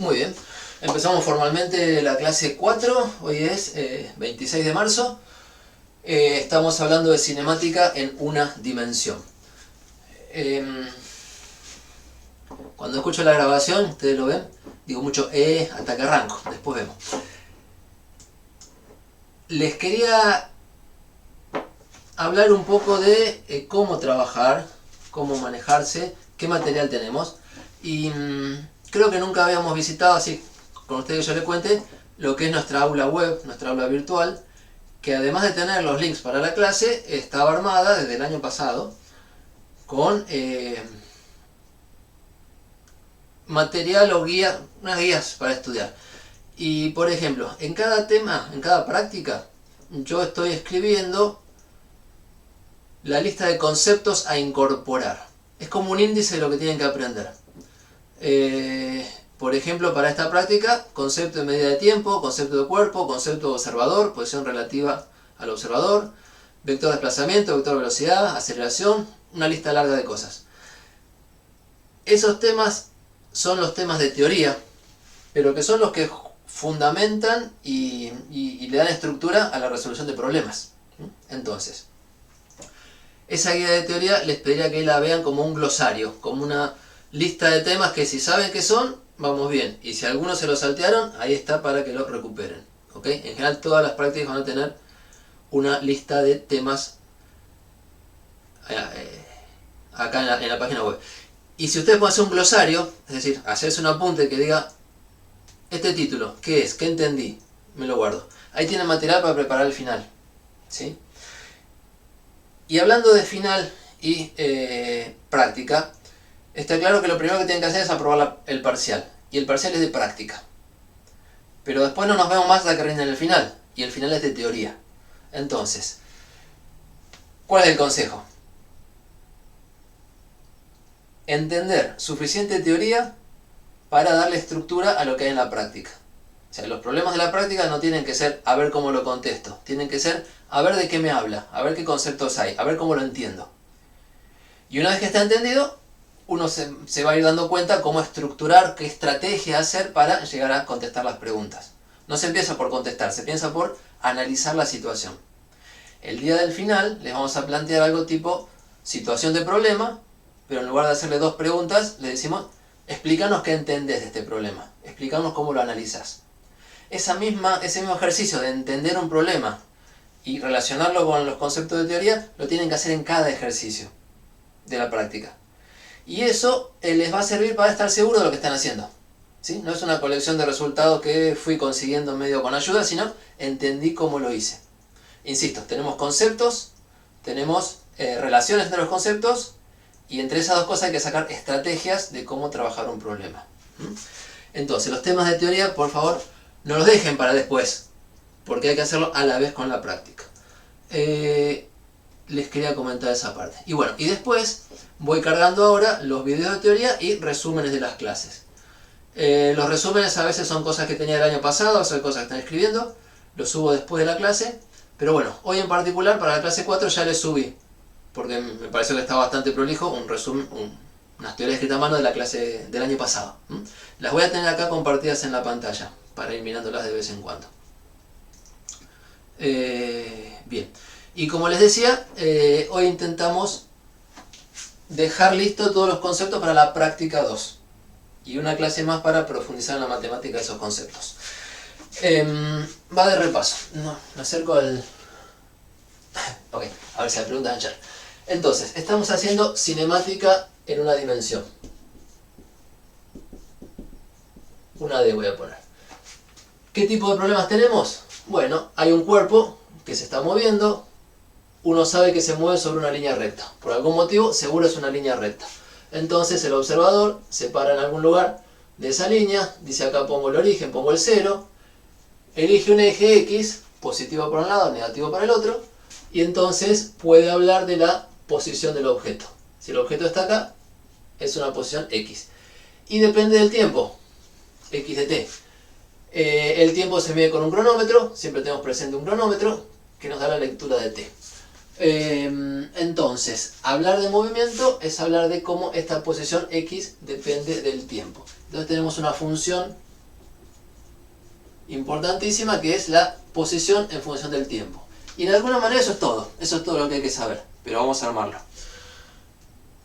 Muy bien, empezamos formalmente la clase 4, hoy es 26 de marzo. Estamos hablando de cinemática en una dimensión. Cuando escucho la grabación, ustedes lo ven, digo mucho hasta que arranco, después vemos. Les quería hablar un poco de cómo trabajar, cómo manejarse, qué material tenemos. Y creo que nunca habíamos visitado, así con ustedes yo les cuente, lo que es nuestra aula web, nuestra aula virtual, que además de tener los links para la clase, estaba armada desde el año pasado con material o guía, unas guías para estudiar. Y por ejemplo, en cada tema, en cada práctica, yo estoy escribiendo la lista de conceptos a incorporar. Es como un índice de lo que tienen que aprender. Por ejemplo, para esta práctica, concepto de medida de tiempo, concepto de cuerpo, concepto de observador, posición relativa al observador, vector de desplazamiento, vector de velocidad, aceleración, una lista larga de cosas. Esos temas son los temas de teoría, pero que son los que fundamentan y le dan estructura a la resolución de problemas. Entonces, esa guía de teoría les pediría que la vean como un glosario, como una lista de temas que si saben qué son, vamos bien. Y si algunos se lo saltearon, ahí está para que lo recuperen. ¿Okay? En general todas las prácticas van a tener una lista de temas acá en la página web. Y si ustedes pueden hacer un glosario, es decir, hacerse un apunte que diga este título, ¿qué es? ¿Qué entendí? Me lo guardo. Ahí tienen material para preparar el final. ¿Sí? Y hablando de final y práctica, está claro que lo primero que tienen que hacer es aprobar el parcial. Y el parcial es de práctica. Pero después no nos vemos más hasta que rinden el final. Y el final es de teoría. Entonces, ¿cuál es el consejo? Entender suficiente teoría para darle estructura a lo que hay en la práctica. O sea, los problemas de la práctica no tienen que ser a ver cómo lo contesto. Tienen que ser a ver de qué me habla, a ver qué conceptos hay, a ver cómo lo entiendo. Y una vez que está entendido, uno se va a ir dando cuenta cómo estructurar, qué estrategia hacer para llegar a contestar las preguntas. No se empieza por contestar, se piensa por analizar la situación. El día del final les vamos a plantear algo tipo situación de problema, pero en lugar de hacerle dos preguntas, le decimos, explícanos qué entendés de este problema, explícanos cómo lo analizás. Ese mismo ejercicio de entender un problema y relacionarlo con los conceptos de teoría, lo tienen que hacer en cada ejercicio de la práctica. Y eso les va a servir para estar seguros de lo que están haciendo. ¿Sí? No es una colección de resultados que fui consiguiendo medio con ayuda, sino entendí cómo lo hice. Insisto, tenemos conceptos, tenemos relaciones entre los conceptos, y entre esas dos cosas hay que sacar estrategias de cómo trabajar un problema. Entonces, los temas de teoría, por favor, no los dejen para después, porque hay que hacerlo a la vez con la práctica. Les quería comentar esa parte. Y bueno, y después voy cargando ahora los videos de teoría y resúmenes de las clases. Los resúmenes a veces son cosas que tenía el año pasado, son cosas que están escribiendo, los subo después de la clase, pero bueno, hoy en particular para la clase 4 ya les subí, porque me pareció que está bastante prolijo, un resumen, unas teorías escritas a mano de la clase del año pasado. Las voy a tener acá compartidas en la pantalla, para ir mirándolas de vez en cuando. Bien, y como les decía, hoy intentamos dejar listo todos los conceptos para la práctica 2. Y una clase más para profundizar en la matemática de esos conceptos. Va de repaso. No, me acerco al... Ok, a ver si la pregunta es ayer. Entonces, estamos haciendo cinemática en una dimensión. Una D voy a poner. ¿Qué tipo de problemas tenemos? Bueno, hay un cuerpo que se está moviendo. Uno sabe que se mueve sobre una línea recta. Por algún motivo, seguro es una línea recta. Entonces el observador se para en algún lugar de esa línea. Dice acá pongo el origen, pongo el 0. Elige un eje X, positivo por un lado, negativo para el otro. Y entonces puede hablar de la posición del objeto. Si el objeto está acá, es una posición X. Y depende del tiempo, X de t. El tiempo se mide con un cronómetro, siempre tenemos presente un cronómetro, que nos da la lectura de t. Entonces, hablar de movimiento es hablar de cómo esta posición X depende del tiempo. Entonces tenemos una función importantísima, que es la posición en función del tiempo. Y de alguna manera eso es todo lo que hay que saber, pero vamos a armarlo.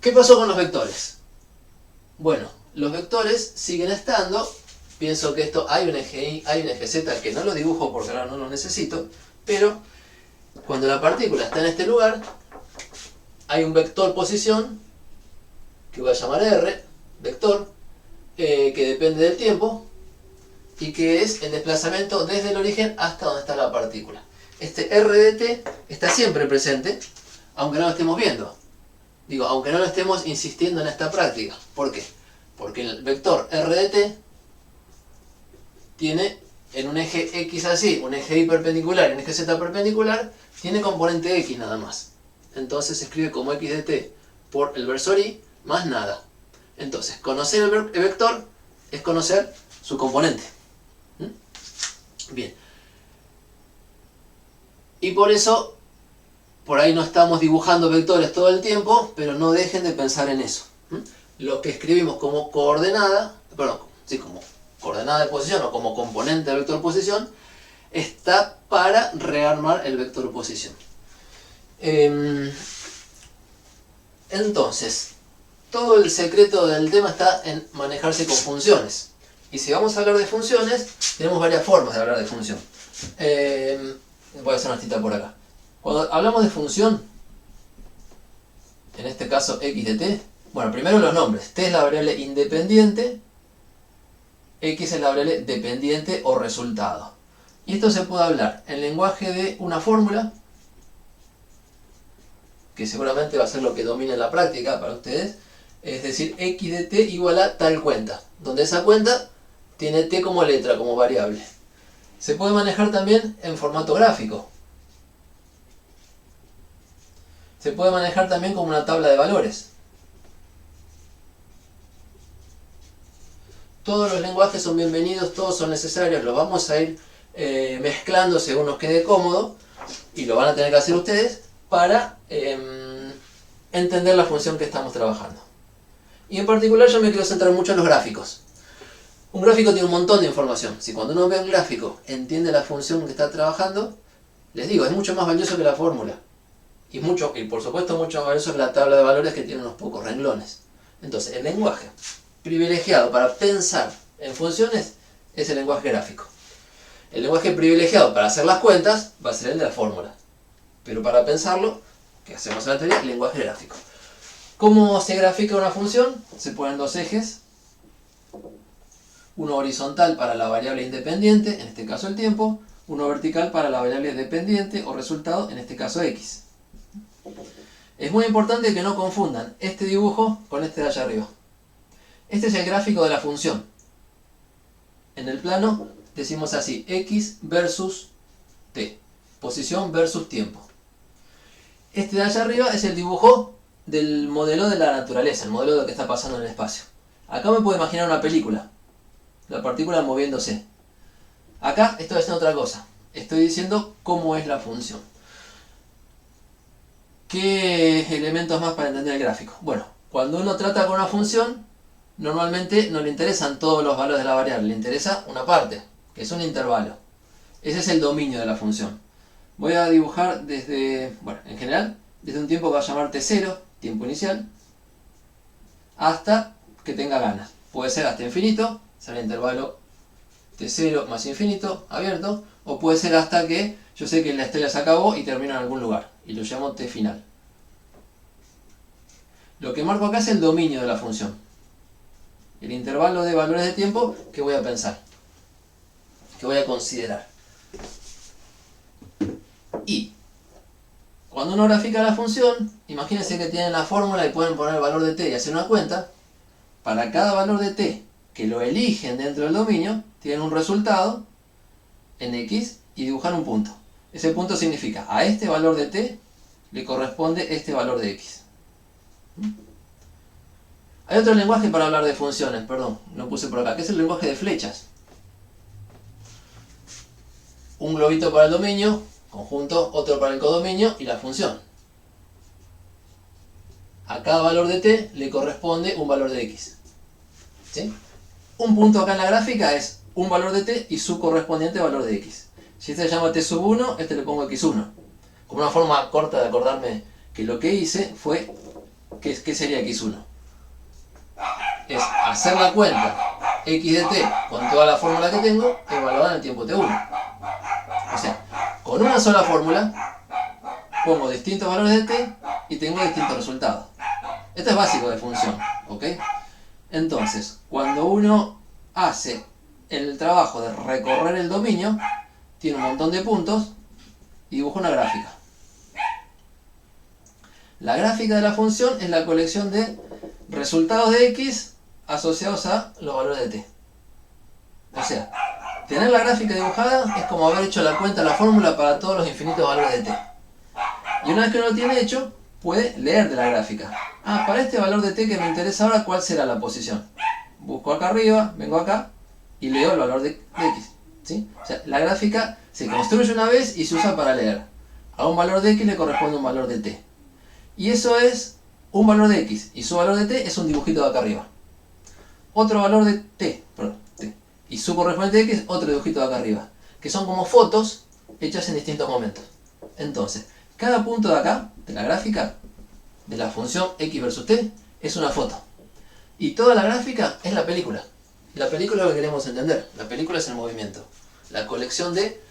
¿Qué pasó con los vectores? Bueno, los vectores siguen estando. Pienso que esto hay un eje Y, hay un eje Z, que no lo dibujo porque ahora no lo necesito, pero cuando la partícula está en este lugar, hay un vector posición, que voy a llamar R, vector, que depende del tiempo, y que es el desplazamiento desde el origen hasta donde está la partícula. Este R de t está siempre presente, aunque no lo estemos viendo. Digo, aunque no lo estemos insistiendo en esta práctica. ¿Por qué? Porque el vector R de t tiene en un eje X así, un eje Y perpendicular y un eje Z perpendicular, tiene componente X nada más. Entonces se escribe como X de t por el versor Y más nada. Entonces, conocer el vector es conocer su componente. Bien. Y por eso, por ahí no estamos dibujando vectores todo el tiempo, pero no dejen de pensar en eso. Lo que escribimos como coordenada, como coordenada de posición o como componente del vector posición, está para rearmar el vector posición. Entonces, todo el secreto del tema está en manejarse con funciones. Y si vamos a hablar de funciones, tenemos varias formas de hablar de función. Voy a hacer una cita por acá. Cuando hablamos de función, en este caso x de t, bueno, primero los nombres. T es la variable independiente, x es la variable dependiente o resultado. Y esto se puede hablar en lenguaje de una fórmula, que seguramente va a ser lo que domine la práctica para ustedes, es decir, x de t igual a tal cuenta, donde esa cuenta tiene t como letra, como variable. Se puede manejar también en formato gráfico. Se puede manejar también como una tabla de valores. Todos los lenguajes son bienvenidos, todos son necesarios, los vamos a ir mezclando según nos quede cómodo, y lo van a tener que hacer ustedes para entender la función que estamos trabajando. Y en particular yo me quiero centrar mucho en los gráficos. Un gráfico tiene un montón de información. Si cuando uno ve un gráfico entiende la función que está trabajando, les digo, es mucho más valioso que la fórmula. Y por supuesto mucho más valioso que la tabla de valores, que tiene unos pocos renglones. Entonces, el lenguaje privilegiado para pensar en funciones es el lenguaje gráfico. El lenguaje privilegiado para hacer las cuentas va a ser el de la fórmula. Pero para pensarlo, que hacemos en la teoría, el lenguaje gráfico. ¿Cómo se grafica una función? Se ponen dos ejes. Uno horizontal para la variable independiente, en este caso el tiempo. Uno vertical para la variable dependiente o resultado, en este caso x. Es muy importante que no confundan este dibujo con este de allá arriba. Este es el gráfico de la función. En el plano decimos así, x versus t. Posición versus tiempo. Este de allá arriba es el dibujo del modelo de la naturaleza, el modelo de lo que está pasando en el espacio. Acá me puedo imaginar una película, la partícula moviéndose. Acá estoy haciendo otra cosa, estoy diciendo cómo es la función. ¿Qué elementos más para entender el gráfico? Bueno, cuando uno trata con una función, normalmente no le interesan todos los valores de la variable, le interesa una parte, que es un intervalo. Ese es el dominio de la función. Voy a dibujar desde, en general, desde un tiempo que va a llamar t0, tiempo inicial, hasta que tenga ganas. Puede ser hasta infinito, será el intervalo t0 más infinito, abierto, o puede ser hasta que yo sé que la estrella se acabó y termina en algún lugar, y lo llamo t final. Lo que marco acá es el dominio de la función, el intervalo de valores de tiempo que voy a pensar, que voy a considerar. Y cuando uno grafica la función, imagínense que tienen la fórmula y pueden poner el valor de t y hacer una cuenta. Para cada valor de t que lo eligen dentro del dominio, tienen un resultado en x y dibujar un punto. Ese punto significa, a este valor de t le corresponde este valor de x. Hay otro lenguaje para hablar de funciones, perdón, lo puse por acá, que es el lenguaje de flechas. Un globito para el dominio, conjunto, otro para el codominio y la función. A cada valor de t le corresponde un valor de x. ¿Sí? Un punto acá en la gráfica es un valor de t y su correspondiente valor de x. Si este se llama t sub 1, este le pongo x1. Como una forma corta de acordarme que lo que hice fue, ¿qué sería x1? Es hacer la cuenta x de t con toda la fórmula que tengo evaluada en el tiempo t1. O sea, con una sola fórmula pongo distintos valores de t y tengo distintos resultados. Esto es básico de función, ¿ok? Entonces, cuando uno hace el trabajo de recorrer el dominio, tiene un montón de puntos y dibuja una gráfica. La gráfica de la función es la colección de resultados de x asociados a los valores de t. O sea, tener la gráfica dibujada es como haber hecho la cuenta, la fórmula para todos los infinitos valores de t. Y una vez que uno lo tiene hecho, puede leer de la gráfica. Ah, para este valor de t que me interesa ahora, ¿cuál será la posición? Busco acá arriba, vengo acá y leo el valor de x. ¿Sí? O sea, la gráfica se construye una vez y se usa para leer. A un valor de x le corresponde un valor de t. Y eso es un valor de x y su valor de t es un dibujito de acá arriba. Otro valor de t, y su correspondiente de x, otro dibujito de acá arriba. Que son como fotos hechas en distintos momentos. Entonces, cada punto de acá, de la gráfica, de la función x versus t, es una foto. Y toda la gráfica es la película. La película es lo que queremos entender. La película es el movimiento. La colección de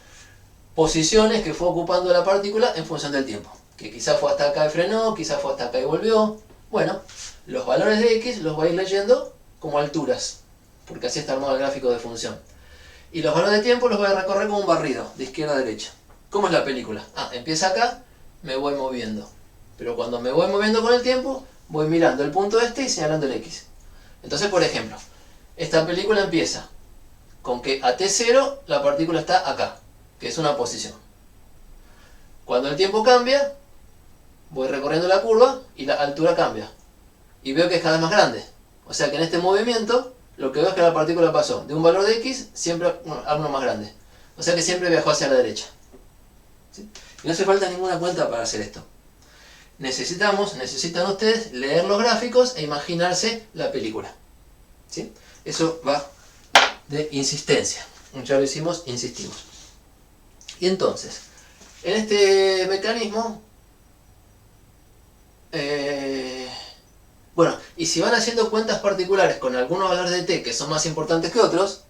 posiciones que fue ocupando la partícula en función del tiempo. Que quizás fue hasta acá y frenó, quizás fue hasta acá y volvió. Bueno, los valores de x los voy a ir leyendo como alturas. Porque así está armado el gráfico de función. Y los valores de tiempo los voy a recorrer como un barrido, de izquierda a derecha. ¿Cómo es la película? Ah, empieza acá, me voy moviendo. Pero cuando me voy moviendo con el tiempo, voy mirando el punto este y señalando el x. Entonces, por ejemplo, esta película empieza con que a t0 la partícula está acá, que es una posición. Cuando el tiempo cambia, voy recorriendo la curva y la altura cambia. Y veo que es cada vez más grande. O sea que en este movimiento, lo que veo es que la partícula pasó de un valor de x siempre a uno más grande. O sea que siempre viajó hacia la derecha. ¿Sí? Y no hace falta ninguna cuenta para hacer esto. Necesitan ustedes leer los gráficos e imaginarse la película. ¿Sí? Eso va de insistencia. Ya lo hicimos, insistimos. Y entonces, en este mecanismo, bueno, y si van haciendo cuentas particulares con algunos valores de t que son más importantes que otros,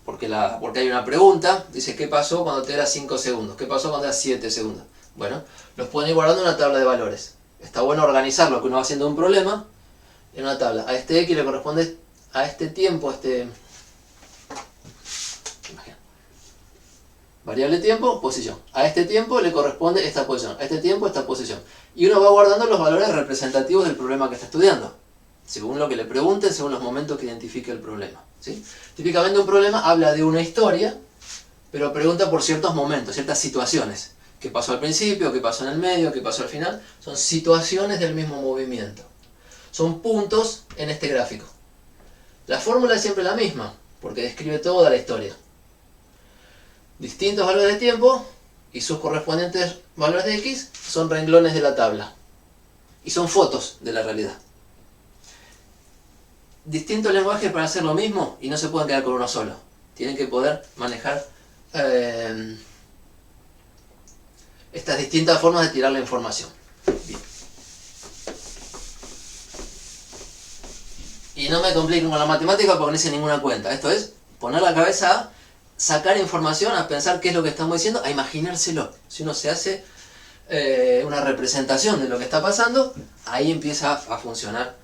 porque hay una pregunta, dice ¿qué pasó cuando t era 5 segundos? ¿Qué pasó cuando era 7 segundos? Bueno, los pueden ir guardando en una tabla de valores. Está bueno organizar lo que uno va haciendo un problema en una tabla. A este x le corresponde a este tiempo, variable tiempo, posición. A este tiempo le corresponde esta posición, a este tiempo esta posición. Y uno va guardando los valores representativos del problema que está estudiando. Según lo que le pregunten, según los momentos que identifique el problema. ¿Sí? Típicamente un problema habla de una historia, pero pregunta por ciertos momentos, ciertas situaciones. ¿Qué pasó al principio? ¿Qué pasó en el medio? ¿Qué pasó al final? Son situaciones del mismo movimiento. Son puntos en este gráfico. La fórmula es siempre la misma, porque describe toda la historia. Distintos valores de tiempo y sus correspondientes valores de x son renglones de la tabla. Y son fotos de la realidad. Distintos lenguajes para hacer lo mismo y no se pueden quedar con uno solo. Tienen que poder manejar estas distintas formas de tirar la información. Bien. Y no me compliquen con la matemática porque no hice ninguna cuenta. Esto es poner la cabeza a sacar información, a pensar qué es lo que estamos diciendo, a imaginárselo. Si uno se hace una representación de lo que está pasando, ahí empieza a funcionar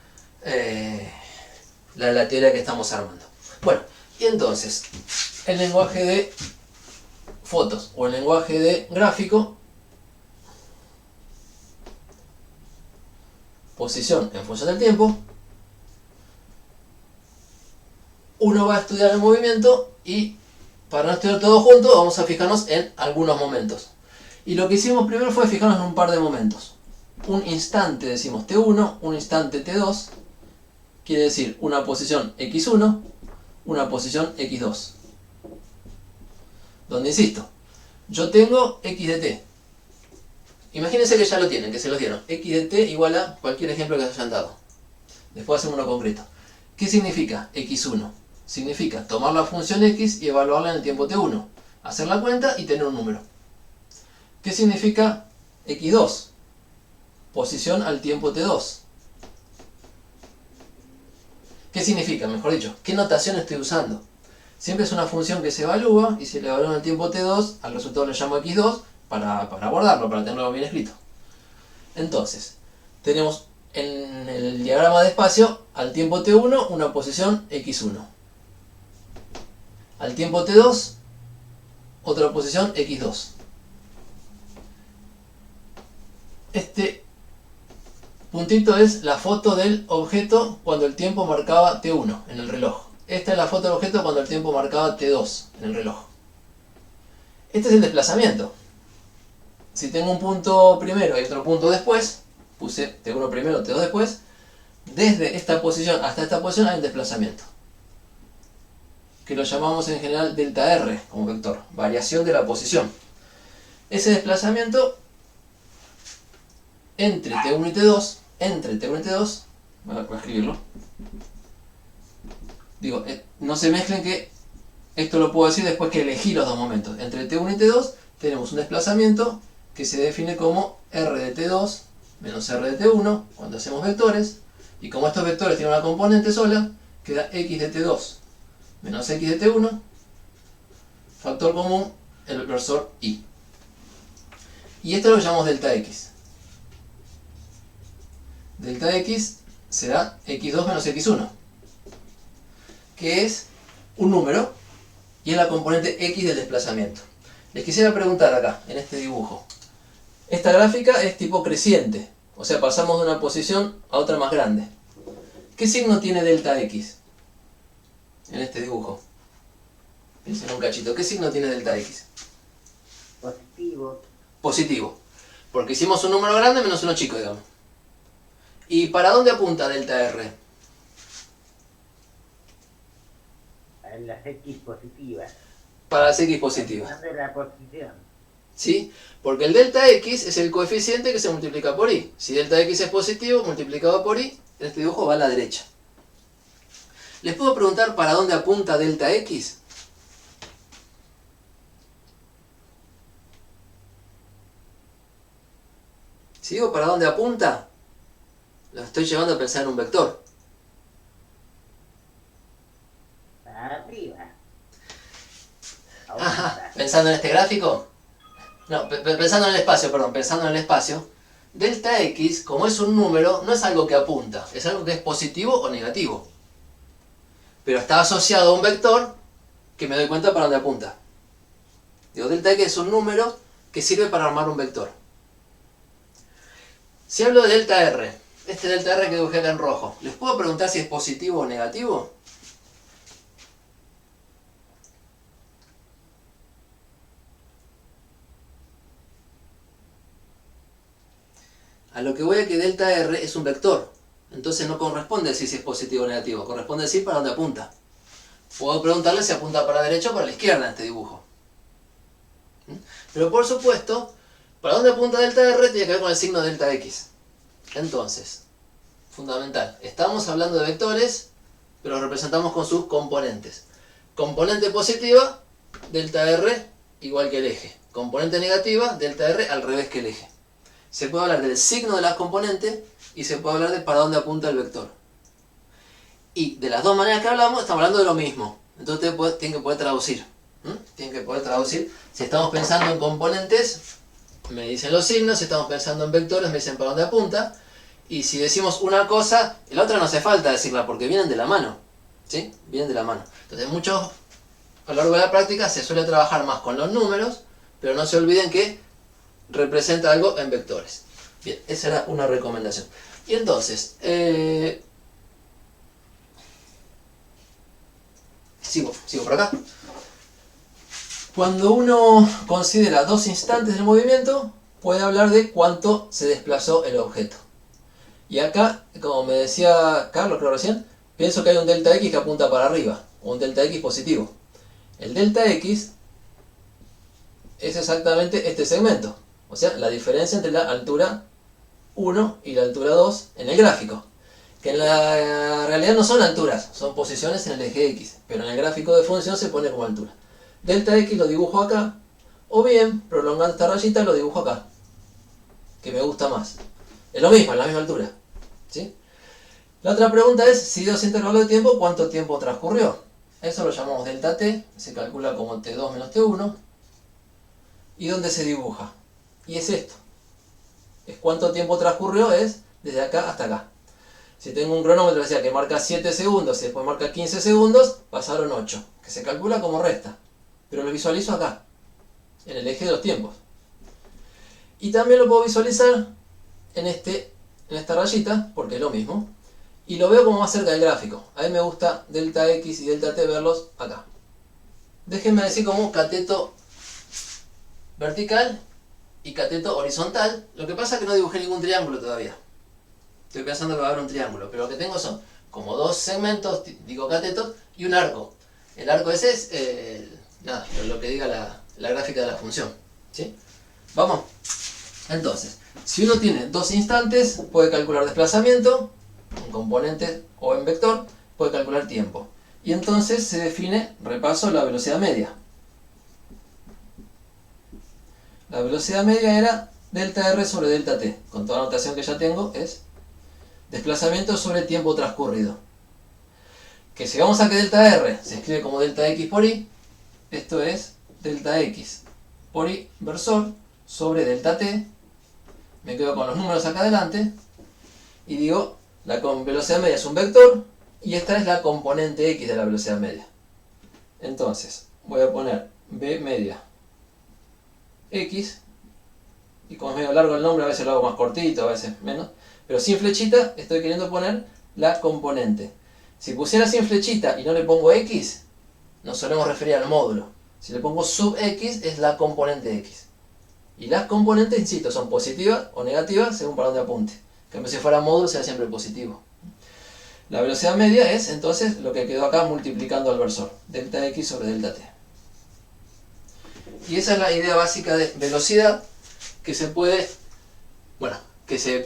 la teoría que estamos armando. Bueno, y entonces, el lenguaje de fotos o el lenguaje de gráfico, posición en función del tiempo, uno va a estudiar el movimiento y para no estudiar todo junto vamos a fijarnos en algunos momentos. Y lo que hicimos primero fue fijarnos en un par de momentos. Un instante decimos t1, un instante t2, quiere decir una posición x1, una posición x2. Donde insisto, yo tengo x de t. Imagínense que ya lo tienen, que se los dieron. X de t igual a cualquier ejemplo que se hayan dado. Después hacemos uno concreto. ¿Qué significa x1? significa tomar la función x y evaluarla en el tiempo t1. Hacer la cuenta y tener un número. ¿Qué significa x2? Posición al tiempo t2. ¿Qué significa? Mejor dicho, ¿qué notación estoy usando? Siempre es una función que se evalúa y si le evalúo en el tiempo t2, al resultado le llamo x2 para guardarlo, para tenerlo bien escrito. Entonces, tenemos en el diagrama de espacio al tiempo t1 una posición x1. Al tiempo t2 otra posición x2. Este puntito es la foto del objeto cuando el tiempo marcaba t1 en el reloj. Esta es la foto del objeto cuando el tiempo marcaba t2 en el reloj. Este es el desplazamiento. Si tengo un punto primero y otro punto después, puse t1 primero, t2 después, desde esta posición hasta esta posición hay un desplazamiento, que lo llamamos en general delta r como vector, variación de la posición. Ese desplazamiento entre t1 y t2, voy a escribirlo, digo, no se mezclen que esto lo puedo decir después que elegí los dos momentos. Entre t1 y t2 tenemos un desplazamiento que se define como r de t2 menos r de t1 cuando hacemos vectores, y como estos vectores tienen una componente sola, queda x de t2 menos x de t1, factor común, el versor y. Y esto lo llamamos delta x. Delta x será x2 menos x1, que es un número y es la componente x del desplazamiento. Les quisiera preguntar acá, en este dibujo. Esta gráfica es tipo creciente, o sea, pasamos de una posición a otra más grande. ¿Qué signo tiene delta x en este dibujo? Piensen un cachito, ¿qué signo tiene delta x? Positivo. Positivo, porque hicimos un número grande menos uno chico, digamos. ¿Y para dónde apunta delta r? A las X positivas. Para las x positivas. De la posición. ¿Sí? Porque el delta x es el coeficiente que se multiplica por y. Si delta x es positivo, multiplicado por y, este dibujo va a la derecha. ¿Les puedo preguntar para dónde apunta delta x? Si digo para dónde apunta, lo estoy llevando a pensar en un vector. Para arriba. Ajá, pensando en este gráfico. No, pensando en el espacio, perdón, pensando en el espacio. Delta x, como es un número, no es algo que apunta, es algo que es positivo o negativo. Pero está asociado a un vector que me doy cuenta para dónde apunta. Digo, delta x es un número que sirve para armar un vector. Si hablo de delta r, este delta r que dibujé acá en rojo, ¿les puedo preguntar si es positivo o negativo? A lo que voy a que delta r es un vector. Entonces no corresponde decir si es positivo o negativo, corresponde decir para dónde apunta. Puedo preguntarle si apunta para la derecha o para la izquierda en este dibujo. Pero por supuesto, para dónde apunta delta r tiene que ver con el signo delta x. Entonces, fundamental, estamos hablando de vectores, pero los representamos con sus componentes. Componente positiva, delta r igual que el eje. Componente negativa, delta r al revés que el eje. Se puede hablar del signo de las componentes y se puede hablar de para dónde apunta el vector. Y de las dos maneras que hablamos, estamos hablando de lo mismo. Entonces ustedes tienen que poder traducir. Tienen que poder traducir. Si estamos pensando en componentes, me dicen los signos. Si estamos pensando en vectores, me dicen para dónde apunta. Y si decimos una cosa, la otra no hace falta decirla porque vienen de la mano. ¿Sí? Vienen de la mano. Entonces muchos, a lo largo de la práctica, se suele trabajar más con los números, pero no se olviden que representa algo en vectores. Bien, esa era una recomendación. Y entonces, sigo por acá. Cuando uno considera dos instantes del movimiento, puede hablar de cuánto se desplazó el objeto. Y acá, como me decía Carlos, creo recién, pienso que hay un delta x que apunta para arriba, o un delta x positivo. El delta x es exactamente este segmento, o sea, la diferencia entre la altura 1 y la altura 2 en el gráfico. que en la realidad no son alturas, son posiciones en el eje X, pero en el gráfico de función se pone como altura. Delta X lo dibujo acá, o bien, prolongando esta rayita, lo dibujo acá, que me gusta más. Es lo mismo, es la misma altura, ¿sí? La otra pregunta es, si dio ese intervalo de tiempo, ¿cuánto tiempo transcurrió? Eso lo llamamos delta t, se calcula como t2 menos t1. ¿Y dónde se dibuja? Y es esto. Es cuánto tiempo transcurrió, es desde acá hasta acá. Si tengo un cronómetro decía que marca 7 segundos y después marca 15 segundos, pasaron 8, que se calcula como resta. Pero lo visualizo acá, en el eje de los tiempos. Y también lo puedo visualizar en esta rayita, porque es lo mismo. Y lo veo como más cerca del gráfico. A mí me gusta delta X y delta T verlos acá. Déjenme decir como cateto vertical y cateto horizontal. Lo que pasa es que no dibujé ningún triángulo todavía. Estoy pensando que va a haber un triángulo, pero lo que tengo son como dos segmentos, digo catetos, y un arco. El arco ese es nada, lo que diga la gráfica de la función, ¿sí? Vamos. Entonces, si uno tiene dos instantes, puede calcular desplazamiento en componente o en vector, puede calcular tiempo. Y entonces se define, repaso, la velocidad media. La velocidad media era delta R sobre delta T. Con toda la notación que ya tengo es desplazamiento sobre tiempo transcurrido. Que si vamos a que delta R se escribe como delta X por Y, esto es delta X por Y versor sobre delta T. Me quedo con los números acá adelante y digo, la velocidad media es un vector y esta es la componente X de la velocidad media. Entonces, voy a poner B media X, y como es medio largo el nombre, a veces lo hago más cortito, a veces menos, pero sin flechita estoy queriendo poner la componente. Si pusiera sin flechita y no le pongo X, nos solemos referir al módulo. Si le pongo sub X, es la componente X. Y las componentes, insisto, son positivas o negativas según para dónde apunte. Que si fuera módulo sea siempre positivo. La velocidad media es entonces lo que quedó acá multiplicando al versor. Delta X sobre delta T. Y esa es la idea básica de velocidad que se puede,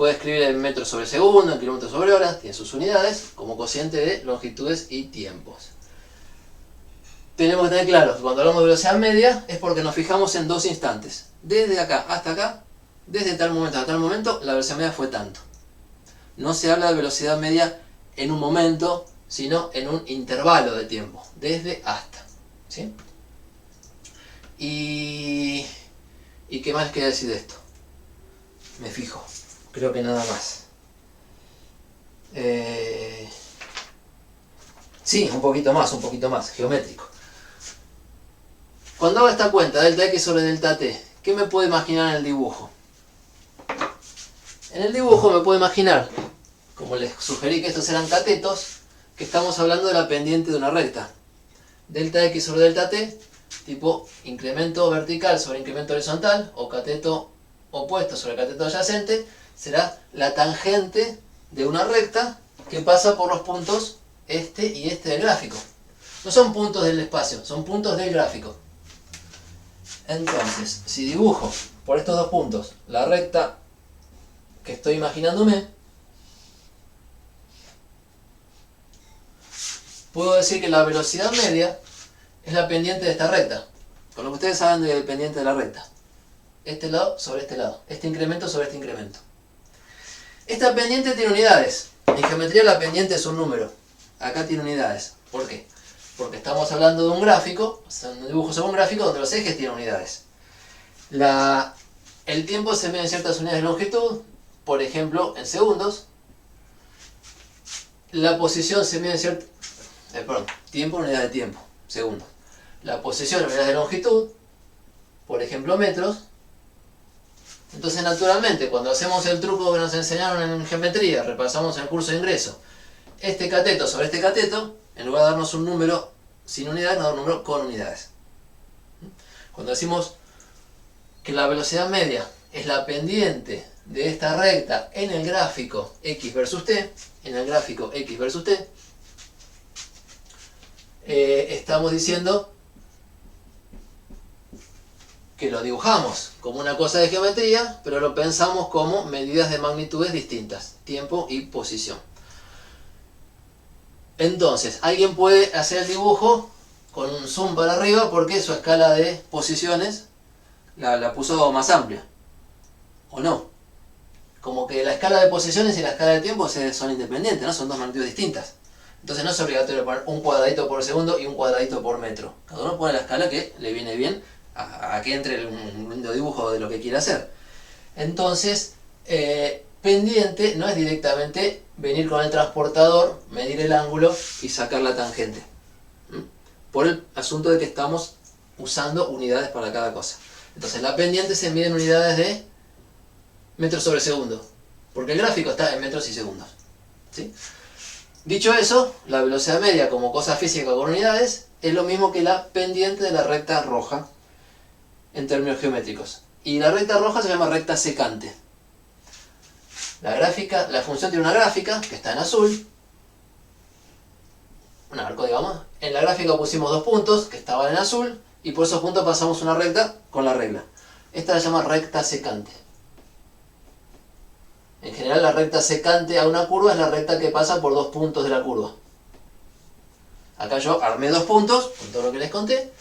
escribir en metros sobre segundo, en kilómetros sobre hora, tiene sus unidades, como cociente de longitudes y tiempos. Tenemos que tener claro que cuando hablamos de velocidad media es porque nos fijamos en dos instantes. Desde acá hasta acá, desde tal momento a tal momento, la velocidad media fue tanto. No se habla de velocidad media en un momento, sino en un intervalo de tiempo, desde hasta. ¿Sí? ¿Y qué más quería decir de esto? Me fijo, creo que nada más. Sí, un poquito más, geométrico. Cuando hago esta cuenta, delta X sobre delta T, ¿qué me puedo imaginar en el dibujo? En el dibujo me puedo imaginar, como les sugerí que estos eran catetos, que estamos hablando de la pendiente de una recta. Delta X sobre delta T, tipo incremento vertical sobre incremento horizontal, o cateto opuesto sobre cateto adyacente, será la tangente de una recta que pasa por los puntos este y este del gráfico. No son puntos del espacio, son puntos del gráfico. Entonces, si dibujo por estos dos puntos la recta que estoy imaginándome, puedo decir que la velocidad media es la pendiente de esta recta. Con lo que ustedes saben del pendiente de la recta. Este lado sobre este lado. Este incremento sobre este incremento. Esta pendiente tiene unidades. En geometría la pendiente es un número. Acá tiene unidades. ¿Por qué? Porque estamos hablando de un gráfico, un dibujo sobre un gráfico donde los ejes tienen unidades. El tiempo se mide en ciertas unidades de longitud, por ejemplo en segundos. La posición se mide en tiempo en unidades de tiempo, segundos. La posición en unidades de longitud, por ejemplo metros. Entonces naturalmente cuando hacemos el truco que nos enseñaron en geometría, repasamos en el curso de ingreso, este cateto sobre este cateto, en lugar de darnos un número sin unidades, nos da un número con unidades. Cuando decimos que la velocidad media es la pendiente de esta recta en el gráfico X versus T, estamos diciendo que lo dibujamos como una cosa de geometría, pero lo pensamos como medidas de magnitudes distintas, tiempo y posición. Entonces, alguien puede hacer el dibujo con un zoom para arriba porque su escala de posiciones la puso más amplia. ¿O no? Como que la escala de posiciones y la escala de tiempo son independientes, ¿no? Son dos magnitudes distintas. Entonces no es obligatorio poner un cuadradito por segundo y un cuadradito por metro. Cada uno pone la escala que le viene bien a que entre un lindo dibujo de lo que quiera hacer. Entonces, pendiente no es directamente venir con el transportador, medir el ángulo y sacar la tangente. Por el asunto de que estamos usando unidades para cada cosa. Entonces la pendiente se mide en unidades de metros sobre segundo, porque el gráfico está en metros y segundos. ¿Sí? Dicho eso, la velocidad media como cosa física con unidades es lo mismo que la pendiente de la recta roja en términos geométricos. Y la recta roja se llama recta secante. La función tiene una gráfica que está en azul, un arco digamos. En la gráfica pusimos dos puntos que estaban en azul y por esos puntos pasamos una recta con la regla. Esta la llama recta secante. En general la recta secante a una curva es la recta que pasa por dos puntos de la curva. Acá yo armé dos puntos, con todo lo que les conté.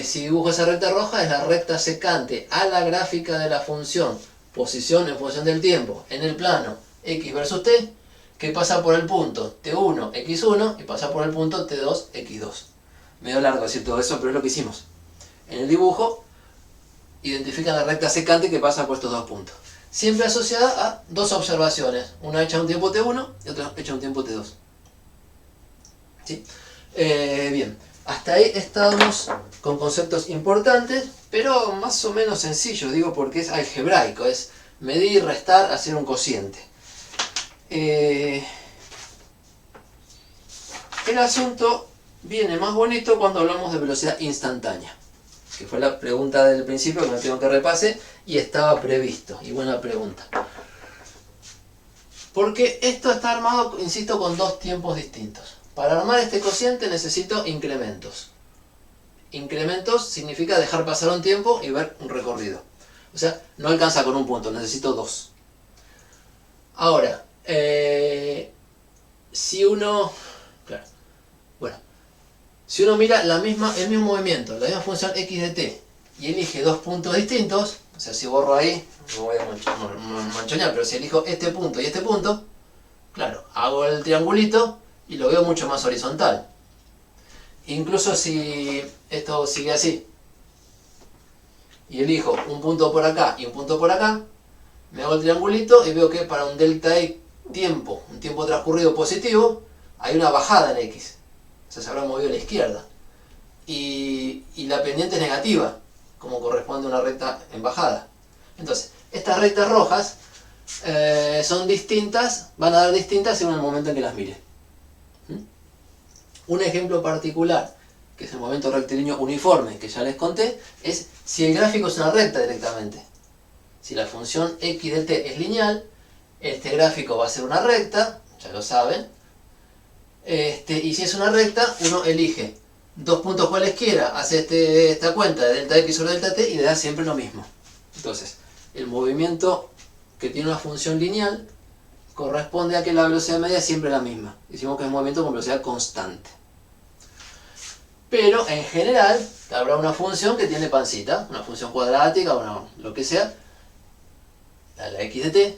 Si dibujo esa recta roja es la recta secante a la gráfica de la función posición en función del tiempo en el plano x versus t, que pasa por el punto t1, x1 y pasa por el punto t2, x2. Medio largo decir todo eso, pero es lo que hicimos. En el dibujo identifican la recta secante que pasa por estos dos puntos. Siempre asociada a dos observaciones, una hecha a un tiempo t1 y otra hecha a un tiempo t2. ¿Sí? Bien, hasta ahí estamos con conceptos importantes, pero más o menos sencillos, digo porque es algebraico, es medir, restar, hacer un cociente. El asunto viene más bonito cuando hablamos de velocidad instantánea, que fue la pregunta del principio que me tengo que repase y estaba previsto, y buena pregunta. Porque esto está armado, insisto, con dos tiempos distintos. Para armar este cociente necesito incrementos. Incrementos significa dejar pasar un tiempo y ver un recorrido. O sea, no alcanza con un punto, necesito dos. Ahora, si uno mira el mismo movimiento, la misma función x de t, y elige dos puntos distintos, o sea, si borro ahí, no voy a manchonear, pero si elijo este punto y este punto, claro, hago el triangulito y lo veo mucho más horizontal. Incluso si esto sigue así, y elijo un punto por acá y un punto por acá, me hago el triangulito y veo que para un delta y tiempo, un tiempo transcurrido positivo, hay una bajada en x. O sea, se habrá movido a la izquierda. Y la pendiente es negativa, como corresponde a una recta en bajada. Entonces, estas rectas rojas son distintas, van a dar distintas según el momento en que las mire. Un ejemplo particular, que es el momento rectilíneo uniforme, que ya les conté, es si el gráfico es una recta directamente. Si la función x de t es lineal, este gráfico va a ser una recta, ya lo saben. Y si es una recta, uno elige dos puntos cualesquiera, hace esta cuenta de delta x sobre delta t y le da siempre lo mismo. Entonces, el movimiento que tiene una función lineal corresponde a que la velocidad media es siempre la misma. Decimos que es un movimiento con velocidad constante. Pero en general habrá una función que tiene pancita, una función cuadrática o lo que sea, la x de t,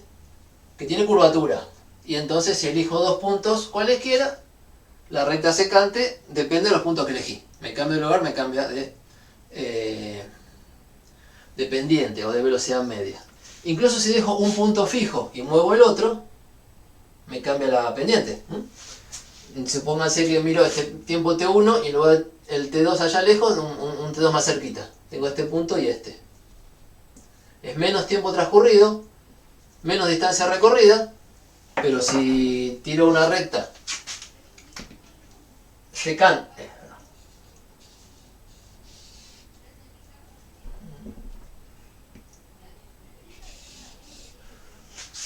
que tiene curvatura. Y entonces si elijo dos puntos cualesquiera, la recta secante depende de los puntos que elegí. Me cambio de lugar, me cambia de pendiente o de velocidad media. Incluso si dejo un punto fijo y muevo el otro, me cambia la pendiente. Supónganse que miro este tiempo t1 y luego el t2 allá lejos, un t2 más cerquita. Tengo este punto y este. Es menos tiempo transcurrido, menos distancia recorrida, pero si tiro una recta secante,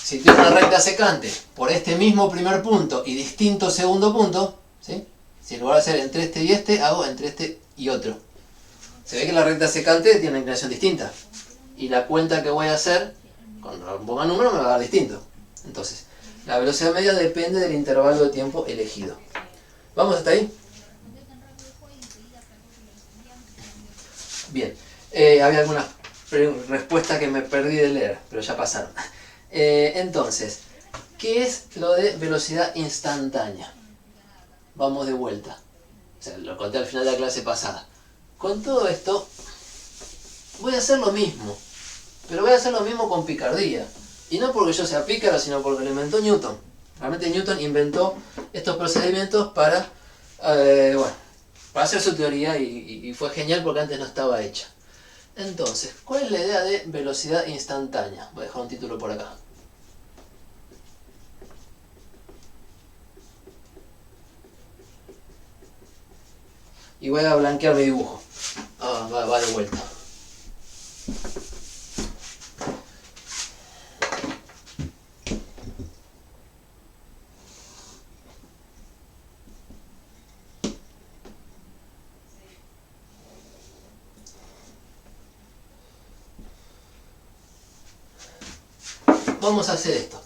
si tiro una recta secante por este mismo primer punto y distinto segundo punto, ¿sí? Si en lugar de hacer entre este y este, hago entre este y otro. Se ve que la recta secante tiene una inclinación distinta. Y la cuenta que voy a hacer, cuando ponga número, me va a dar distinto. Entonces, La velocidad media depende del intervalo de tiempo elegido. ¿Vamos hasta ahí? Bien. Había algunas respuestas que me perdí de leer, pero ya pasaron. Entonces, ¿qué es lo de velocidad instantánea? Vamos de vuelta. O sea, lo conté al final de la clase pasada. Con todo esto, voy a hacer lo mismo. Pero voy a hacer lo mismo con picardía. Y no porque yo sea pícaro, sino porque lo inventó Newton. Realmente Newton inventó estos procedimientos para, para hacer su teoría y fue genial porque antes no estaba hecha. Entonces, ¿cuál es la idea de velocidad instantánea? Voy a dejar un título por acá. Y voy a blanquear mi dibujo. Va de vuelta. Vamos a hacer esto.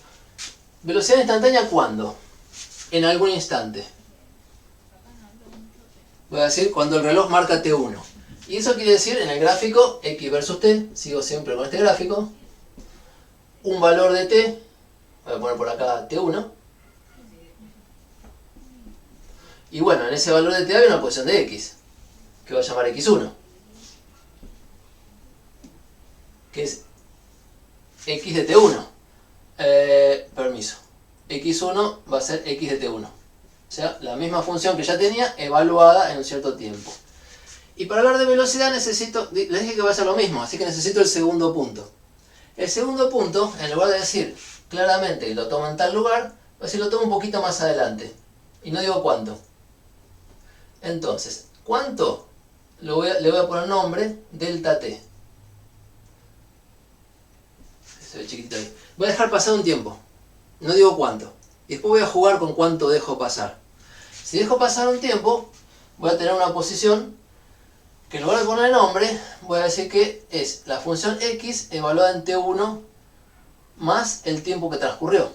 ¿Velocidad instantánea cuándo? En algún instante. Voy a decir cuando el reloj marca T1. Y eso quiere decir en el gráfico X versus T, sigo siempre con este gráfico, un valor de T, voy a poner por acá T1, y bueno, en ese valor de T hay una posición de X, que voy a llamar X1, que es X de T1. Permiso, X1 va a ser X de T1. O sea, la misma función que ya tenía evaluada en un cierto tiempo. Y para hablar de velocidad necesito, les dije que va a ser lo mismo, así que necesito el segundo punto. El segundo punto, en lugar de decir claramente que lo tomo en tal lugar, voy a decir lo tomo un poquito más adelante. Y no digo cuánto. Entonces, ¿cuánto? Le voy a poner nombre delta t. Se ve chiquitito ahí. Voy a dejar pasar un tiempo. No digo cuánto. Y después voy a jugar con cuánto dejo pasar. Si dejo pasar un tiempo, voy a tener una posición que en lugar de poner nombre, voy a decir que es la función x evaluada en t1 más el tiempo que transcurrió.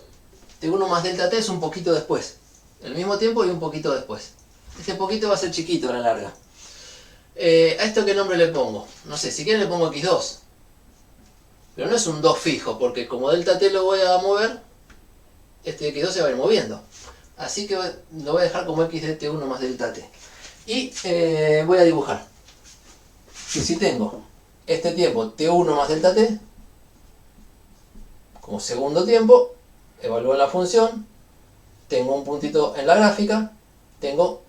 t1 más delta t es un poquito después. El mismo tiempo y un poquito después. Este poquito va a ser chiquito a la larga. ¿A esto qué nombre le pongo? No sé, si quieren le pongo x2. Pero no es un 2 fijo, porque como delta t lo voy a mover, este x2 se va a ir moviendo. Así que lo voy a dejar como x de t1 más delta t. Y voy a dibujar. Y si tengo este tiempo t1 más delta t, como segundo tiempo, evalúo la función, tengo un puntito en la gráfica, tengo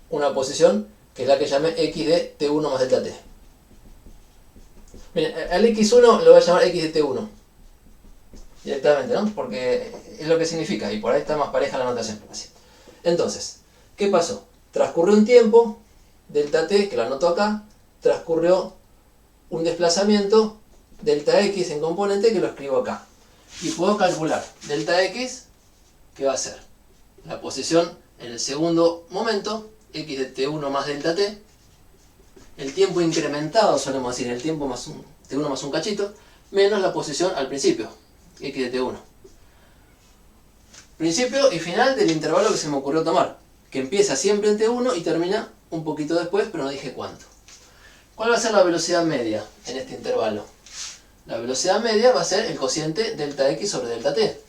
una posición que es la que llamé x de t1 más delta t. Miren, al x1 lo voy a llamar x de t1. Directamente, ¿no? Porque es lo que significa, y por ahí está más pareja la notación. Así. Entonces, ¿qué pasó? Transcurrió un tiempo, delta t, que lo anoto acá, transcurrió un desplazamiento, delta x en componente, que lo escribo acá. Y puedo calcular delta x, que va a ser la posición en el segundo momento, x de t1 más delta t, el tiempo incrementado, solemos decir, el tiempo más un t1 más un cachito, menos la posición al principio, x de t1. Principio y final del intervalo que se me ocurrió tomar, que empieza siempre en t1 y termina un poquito después, pero no dije cuánto. ¿Cuál va a ser la velocidad media en este intervalo? La velocidad media va a ser el cociente delta x sobre delta t.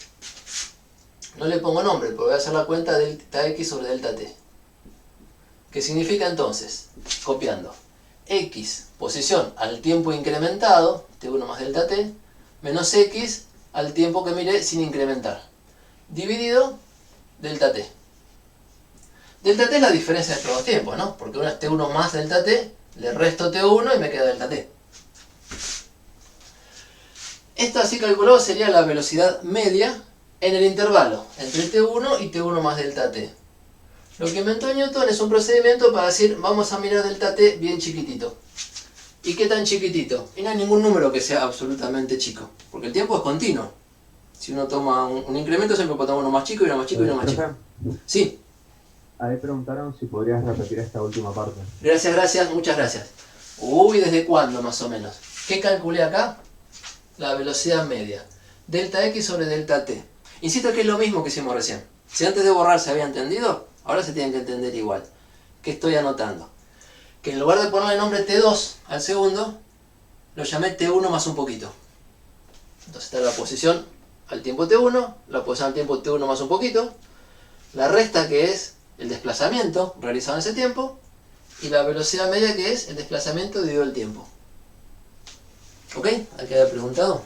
No le pongo nombre, pero voy a hacer la cuenta delta x sobre delta t. ¿Qué significa entonces? Copiando. X, posición al tiempo incrementado, t1 más delta t, menos x al tiempo que miré sin incrementar, dividido delta t. Delta t es la diferencia de estos dos tiempos, ¿no? Porque una es t1 más delta t, le resto t1 y me queda delta t. Esto así calculado sería la velocidad media en el intervalo entre t1 y t1 más delta t. Lo que inventó Newton es un procedimiento para decir, vamos a mirar delta t bien chiquitito. ¿Y qué tan chiquitito? Y no hay ningún número que sea absolutamente chico, porque el tiempo es continuo. Si uno toma un incremento, siempre puede tomar uno más chico y uno más chico y uno más chico. Sí. Ahí preguntaron si podrías repetir esta última parte. Gracias, muchas gracias. Uy, ¿desde cuándo más o menos? ¿Qué calculé acá? La velocidad media. Delta x sobre delta t. Insisto que es lo mismo que hicimos recién. Si antes de borrar se había entendido, ahora se tienen que entender igual. ¿Qué estoy anotando? Que en lugar de ponerle nombre T2 al segundo, lo llamé T1 más un poquito. Entonces está la posición al tiempo T1, la posición al tiempo T1 más un poquito, la resta que es el desplazamiento realizado en ese tiempo, y la velocidad media que es el desplazamiento dividido el tiempo. ¿Ok? ¿Hay que haber preguntado?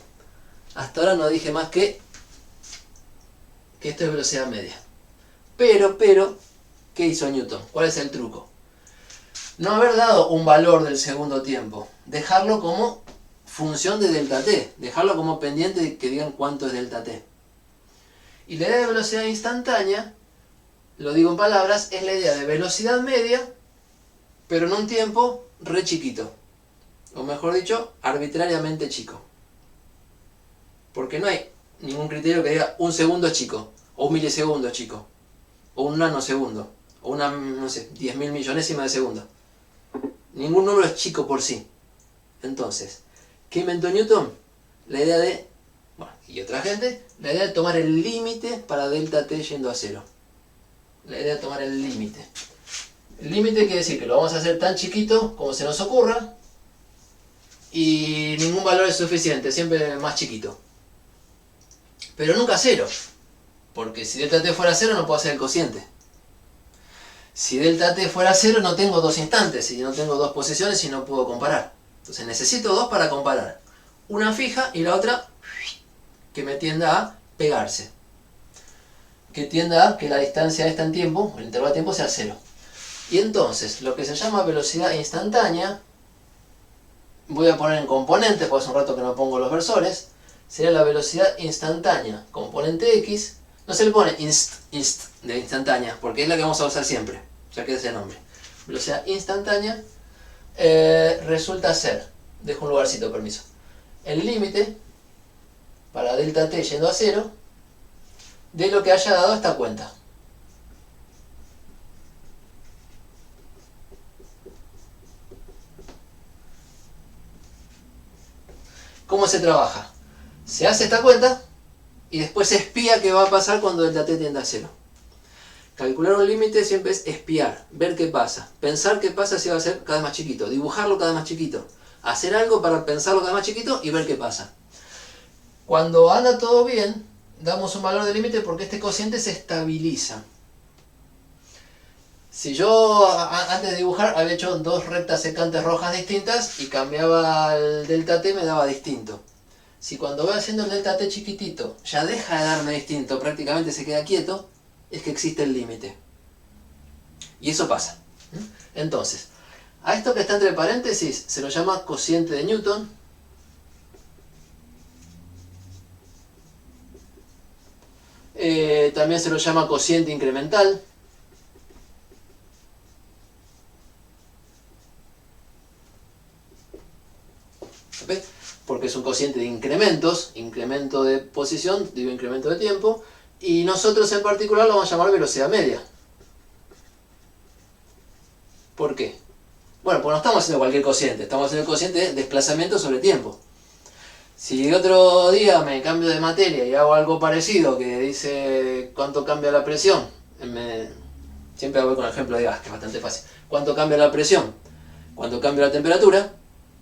Hasta ahora no dije más que esto es velocidad media. Pero, ¿qué hizo Newton? ¿Cuál es el truco? No haber dado un valor del segundo tiempo, dejarlo como función de delta t, dejarlo como pendiente de que digan cuánto es delta t. Y la idea de velocidad instantánea, lo digo en palabras, es la idea de velocidad media, pero en un tiempo re chiquito. O mejor dicho, arbitrariamente chico. Porque no hay ningún criterio que diga un segundo es chico, o un milisegundo es chico, o un nanosegundo, o una, no sé, 10.000 millonésima de segundo. Ningún número es chico por sí. Entonces, ¿qué inventó Newton? La idea de, bueno, y otra gente, la idea de tomar el límite para delta t yendo a cero. La idea de tomar el límite. El límite quiere decir que lo vamos a hacer tan chiquito como se nos ocurra, y ningún valor es suficiente, siempre más chiquito. Pero nunca cero, porque si delta t fuera cero no puedo hacer el cociente. Si delta t fuera cero no tengo dos instantes, y no tengo dos posiciones y no puedo comparar. Entonces necesito dos para comparar. Una fija y la otra que me tienda a pegarse. Que tienda a que la distancia esta en tiempo, el intervalo de tiempo sea cero. Y entonces, lo que se llama velocidad instantánea, voy a poner en componente, porque hace un rato que no pongo los versores, sería la velocidad instantánea, componente x, no se le pone inst de instantánea, porque es la que vamos a usar siempre, ya que es el nombre. Velocidad instantánea resulta ser, dejo un lugarcito, permiso, el límite para delta t yendo a cero de lo que haya dado esta cuenta. ¿Cómo se trabaja? Se hace esta cuenta y después se espía qué va a pasar cuando delta t tienda a cero. Calcular un límite siempre es espiar, ver qué pasa, pensar qué pasa si va a ser cada vez más chiquito, dibujarlo cada vez más chiquito, hacer algo para pensarlo cada vez más chiquito y ver qué pasa. Cuando anda todo bien, damos un valor de límite porque este cociente se estabiliza. Si yo antes de dibujar había hecho dos rectas secantes rojas distintas y cambiaba el delta t, me daba distinto. Si cuando voy haciendo el delta t chiquitito ya deja de darme distinto, prácticamente se queda quieto, es que existe el límite. Y eso pasa. Entonces, a esto que está entre paréntesis se lo llama cociente de Newton. También se lo llama cociente incremental. ¿Ve? Porque es un cociente de incrementos, incremento de posición, digo incremento de tiempo, y nosotros en particular lo vamos a llamar velocidad media. ¿Por qué? Bueno, pues no estamos haciendo cualquier cociente, estamos haciendo el cociente de desplazamiento sobre tiempo. Si otro día me cambio de materia y hago algo parecido que dice cuánto cambia la presión, siempre voy con el ejemplo de gas, que es bastante fácil. ¿Cuánto cambia la presión? ¿Cuánto cambia la temperatura?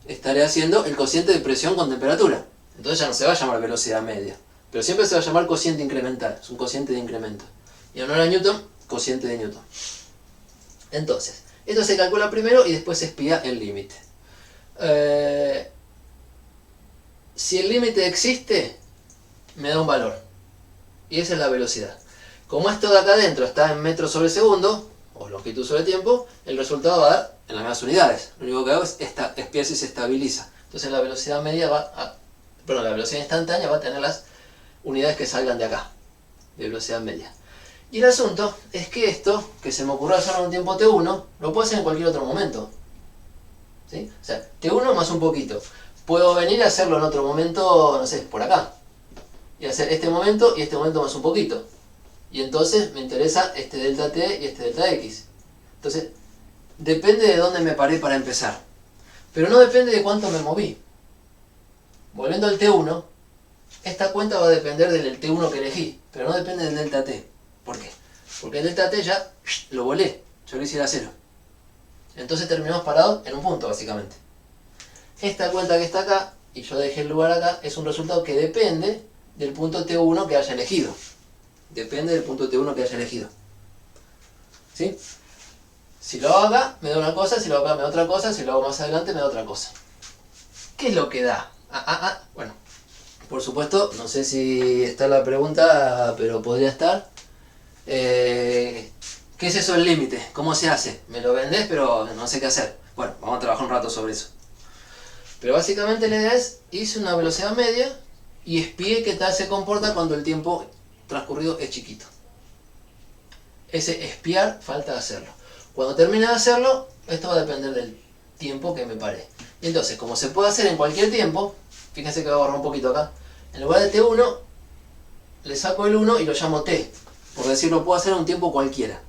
Estaré haciendo el cociente de presión con temperatura. Entonces ya no se va a llamar velocidad media, pero siempre se va a llamar cociente incremental, es un cociente de incremento. Y en honor a Newton, cociente de Newton. Entonces, esto se calcula primero y después se espía el límite. Si el límite existe, me da un valor. Y esa es la velocidad. Como esto de acá adentro está en metros sobre segundo, o longitud sobre tiempo, el resultado va a dar en las mismas unidades. Lo único que hago es espiar si se estabiliza. Entonces la velocidad media la velocidad instantánea va a tener las unidades que salgan de acá, de velocidad media. Y el asunto es que esto, que se me ocurrió hacerlo en un tiempo t1, lo puedo hacer en cualquier otro momento. ¿Sí? O sea, t1 más un poquito. Puedo venir a hacerlo en otro momento, no sé, por acá. Y hacer este momento y este momento más un poquito. Y entonces me interesa este delta t y este delta x. Entonces, depende de dónde me paré para empezar. Pero no depende de cuánto me moví. Volviendo al t1, esta cuenta va a depender del T1 que elegí, pero no depende del delta T. ¿Por qué? Porque el delta T ya lo volé, yo lo hice a 0. Entonces terminamos parados en un punto, básicamente. Esta cuenta que está acá, y yo dejé el lugar acá, es un resultado que depende del punto T1 que haya elegido. Depende del punto T1 que haya elegido. ¿Sí? Si lo hago acá, me da una cosa, si lo hago acá, me da otra cosa, si lo hago más adelante, me da otra cosa. ¿Qué es lo que da? Bueno, por supuesto, no sé si está la pregunta, pero podría estar. ¿Qué es eso del límite? ¿Cómo se hace? Me lo vendés, pero no sé qué hacer. Bueno, vamos a trabajar un rato sobre eso. Pero básicamente la idea es, hice una velocidad media y espié qué tal se comporta cuando el tiempo transcurrido es chiquito. Ese espiar falta hacerlo. Cuando termine de hacerlo, esto va a depender del tiempo que me paré. Y entonces, como se puede hacer en cualquier tiempo, fíjense que voy a borrar un poquito acá. En lugar de T1, le saco el 1 y lo llamo T. Por decirlo, puedo hacer a un tiempo cualquiera.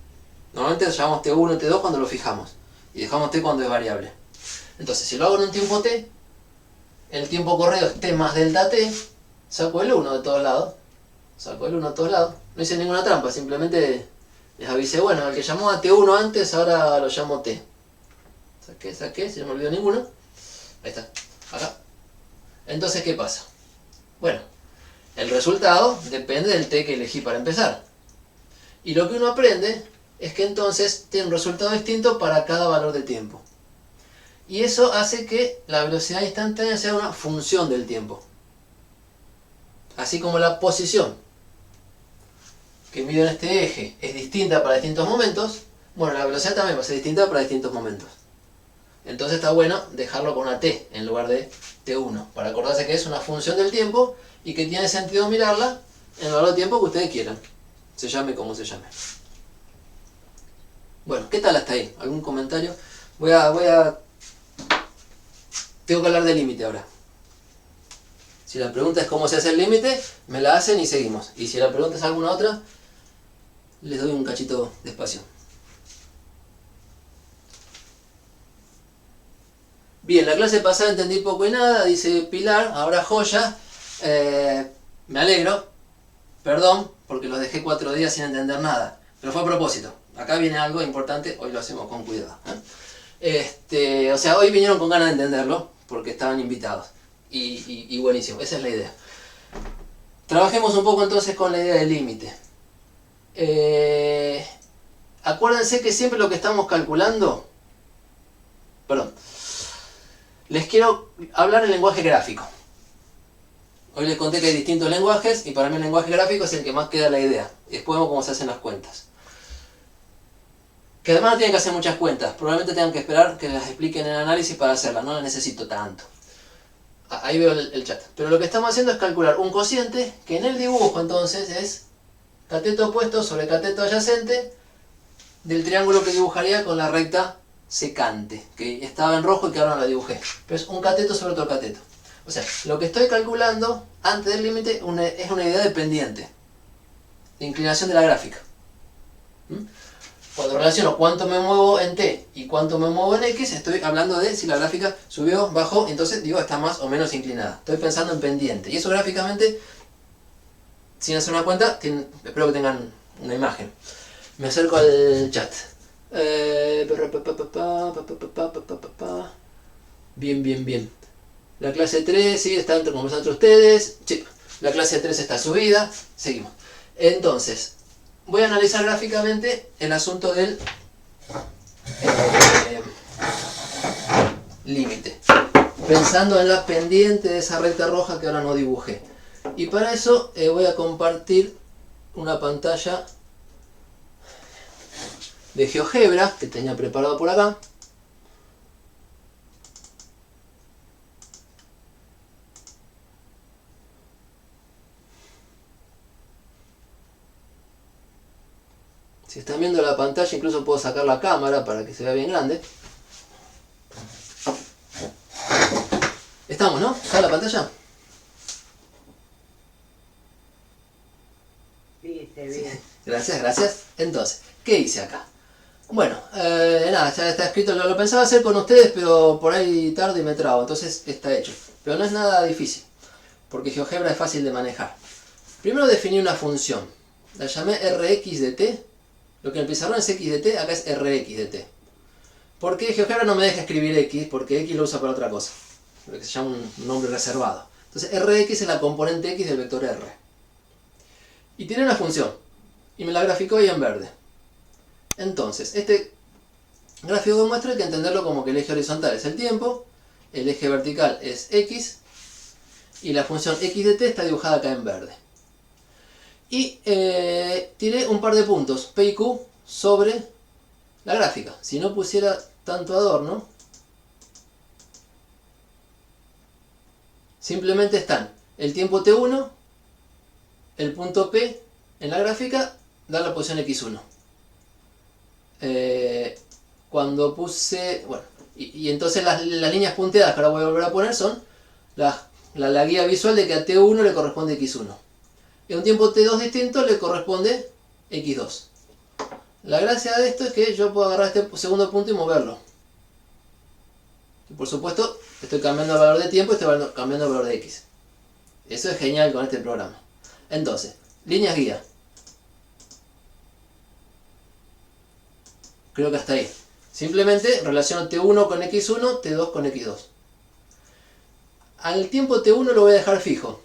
Normalmente lo llamamos T1, T2 cuando lo fijamos. Y dejamos T cuando es variable. Entonces, si lo hago en un tiempo T, el tiempo corrido es T más delta T, saco el 1 de todos lados. Saco el 1 de todos lados. No hice ninguna trampa, simplemente les avisé, bueno, el que llamó a T1 antes, ahora lo llamo T. Saqué, si no me olvidó ninguno. Ahí está, acá. Entonces, ¿qué pasa? Bueno, el resultado depende del T que elegí para empezar. Y lo que uno aprende es que entonces tiene un resultado distinto para cada valor de tiempo. Y eso hace que la velocidad instantánea sea una función del tiempo. Así como la posición que mido en este eje es distinta para distintos momentos, bueno, la velocidad también va a ser distinta para distintos momentos. Entonces está bueno dejarlo con una T en lugar de T1, para acordarse que es una función del tiempo y que tiene sentido mirarla en el valor de tiempo que ustedes quieran. Se llame como se llame. Bueno, ¿qué tal hasta ahí? ¿Algún comentario? Tengo que hablar del límite ahora. Si la pregunta es cómo se hace el límite, me la hacen y seguimos. Y si la pregunta es alguna otra, les doy un cachito de espacio. Bien, la clase pasada entendí poco y nada, dice Pilar, ahora joya. Me alegro, perdón, porque los dejé 4 días sin entender nada. Pero fue a propósito. Acá viene algo importante, hoy lo hacemos con cuidado. O sea, hoy vinieron con ganas de entenderlo, porque estaban invitados. Y buenísimo, esa es la idea. Trabajemos un poco entonces con la idea del límite. Acuérdense que siempre lo que estamos calculando... Perdón. Les quiero hablar en lenguaje gráfico. Hoy les conté que hay distintos lenguajes y para mí el lenguaje gráfico es el que más queda la idea. Y después vemos cómo se hacen las cuentas. Que además no tienen que hacer muchas cuentas. Probablemente tengan que esperar que las expliquen en el análisis para hacerlas. No las necesito tanto. Ahí veo el chat. Pero lo que estamos haciendo es calcular un cociente que en el dibujo entonces es cateto opuesto sobre cateto adyacente del triángulo que dibujaría con la recta secante, que estaba en rojo y que ahora no la dibujé. Pero es un cateto sobre otro cateto. O sea, lo que estoy calculando antes del límite es una idea de pendiente, de inclinación de la gráfica. Cuando relaciono cuánto me muevo en T y cuánto me muevo en X, estoy hablando de si la gráfica subió, bajó, entonces digo está más o menos inclinada. Estoy pensando en pendiente. Y eso gráficamente, sin hacer una cuenta, espero que tengan una imagen. Me acerco al chat. Bien. La clase 3, sí, están conversando entre ustedes. Sí, la clase 3 está subida. Seguimos. Entonces, voy a analizar gráficamente el asunto del límite. Pensando en la pendiente de esa recta roja que ahora no dibujé. Y para eso voy a compartir una pantalla de GeoGebra que tenía preparado por acá. Si están viendo la pantalla, incluso puedo sacar la cámara para que se vea bien grande. Estamos, ¿no? ¿Está la pantalla? Sí, se ve. Gracias. Entonces, ¿qué hice acá? Bueno, nada, ya está escrito. Lo pensaba hacer con ustedes, pero por ahí tarde y me trabo. Entonces está hecho. Pero no es nada difícil. porque GeoGebra es fácil de manejar. Primero definí una función. La llamé Rx de t. Lo que en el pizarrón es x de t, acá es Rx de t. ¿Por qué GeoGebra no me deja escribir x? Porque x lo usa para otra cosa. Lo que se llama un nombre reservado. Entonces Rx es la componente x del vector R. Y tiene una función. Y me la graficó ahí en verde. Entonces, este gráfico que muestra hay que entenderlo como que el eje horizontal es el tiempo, el eje vertical es x, y la función x de t está dibujada acá en verde. Y tiré un par de puntos, P y Q, sobre la gráfica. Si no pusiera tanto adorno, simplemente están el tiempo t1, el punto P en la gráfica, da la posición x1. Cuando puse, bueno, y entonces las líneas punteadas que ahora voy a volver a poner son la guía visual de que a t1 le corresponde x1. Y a un tiempo t2 distinto le corresponde x2. La gracia de esto es que yo puedo agarrar este segundo punto y moverlo. Y por supuesto, estoy cambiando el valor de tiempo y estoy cambiando el valor de x. Eso es genial con este programa. Entonces, líneas guía. Creo que hasta ahí. Simplemente relaciono t1 con x1, t2 con x2. Al tiempo t1 lo voy a dejar fijo.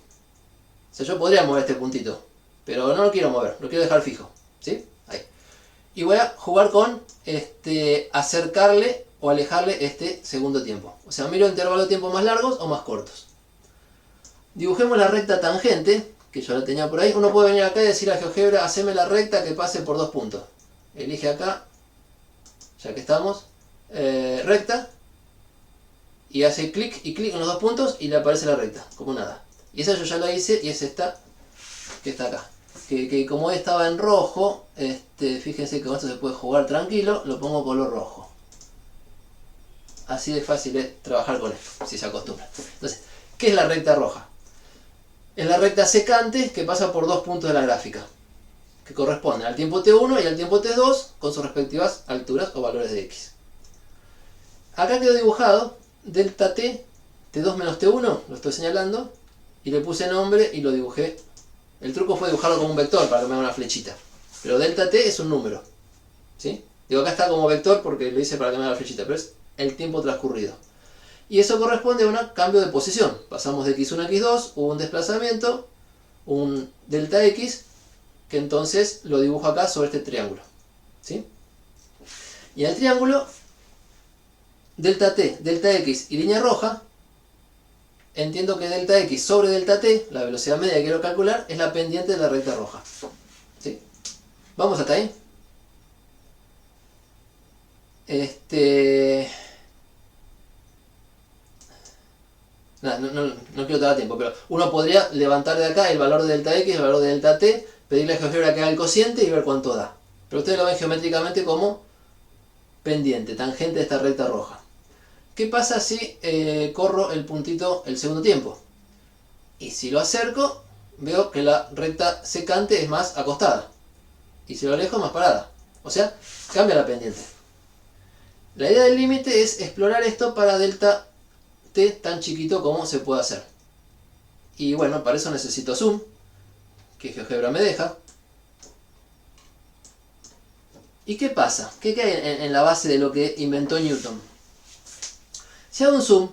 O sea, yo podría mover este puntito, pero no lo quiero mover, lo quiero dejar fijo. ¿Sí? Ahí. Y voy a jugar con acercarle o alejarle este segundo tiempo. O sea, miro intervalos de tiempo más largos o más cortos. Dibujemos la recta tangente, que yo la tenía por ahí. Uno puede venir acá y decir a GeoGebra, haceme la recta que pase por dos puntos. Elige acá, ya que estamos, recta, y hace clic y clic en los dos puntos y le aparece la recta, como nada. Y esa yo ya la hice y es esta que está acá. Que como estaba en rojo, fíjense que con esto se puede jugar tranquilo, lo pongo color rojo. Así de fácil es trabajar con esto, si se acostumbra. Entonces, ¿qué es la recta roja? Es la recta secante que pasa por dos puntos de la gráfica, que corresponden al tiempo t1 y al tiempo t2 con sus respectivas alturas o valores de x. Acá quedó dibujado delta t, t2 menos t1, lo estoy señalando, y le puse nombre y lo dibujé. El truco fue dibujarlo como un vector para que me haga una flechita. Pero delta t es un número. ¿Sí? Digo, acá está como vector porque lo hice para que me haga la flechita, pero es el tiempo transcurrido. Y eso corresponde a un cambio de posición. Pasamos de x1 a x2, hubo un desplazamiento, un delta x, que entonces lo dibujo acá sobre este triángulo. ¿Sí? Y al triángulo, delta t, delta x y línea roja, entiendo que delta x sobre delta t, la velocidad media que quiero calcular, es la pendiente de la recta roja. ¿Sí? ¿Vamos hasta ahí? No quiero tomar tiempo, pero uno podría levantar de acá el valor de delta x, el valor de delta t, pedirle a GeoGebra que haga el cociente y ver cuánto da. Pero ustedes lo ven geométricamente como pendiente, tangente de esta recta roja. ¿Qué pasa si corro el puntito el segundo tiempo? Y si lo acerco, veo que la recta secante es más acostada. Y si lo alejo, más parada. O sea, cambia la pendiente. La idea del límite es explorar esto para delta t tan chiquito como se puede hacer. Y bueno, para eso necesito zoom, que GeoGebra me deja. ¿Y qué pasa? ¿Qué hay en la base de lo que inventó Newton? Si hago un zoom,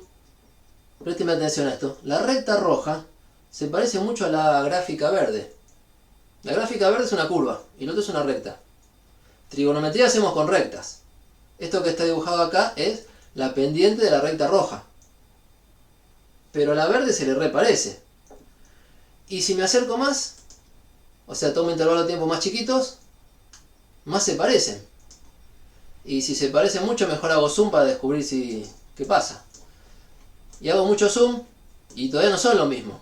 présteme atención a esto, la recta roja se parece mucho a la gráfica verde. La gráfica verde es una curva y el otro es una recta. Trigonometría hacemos con rectas. Esto que está dibujado acá es la pendiente de la recta roja. Pero a la verde se le reparece. Y si me acerco más, o sea, tomo intervalos de tiempo más chiquitos, más se parecen. Y si se parecen mucho, mejor hago zoom para descubrir qué pasa. Y hago mucho zoom y todavía no son lo mismo.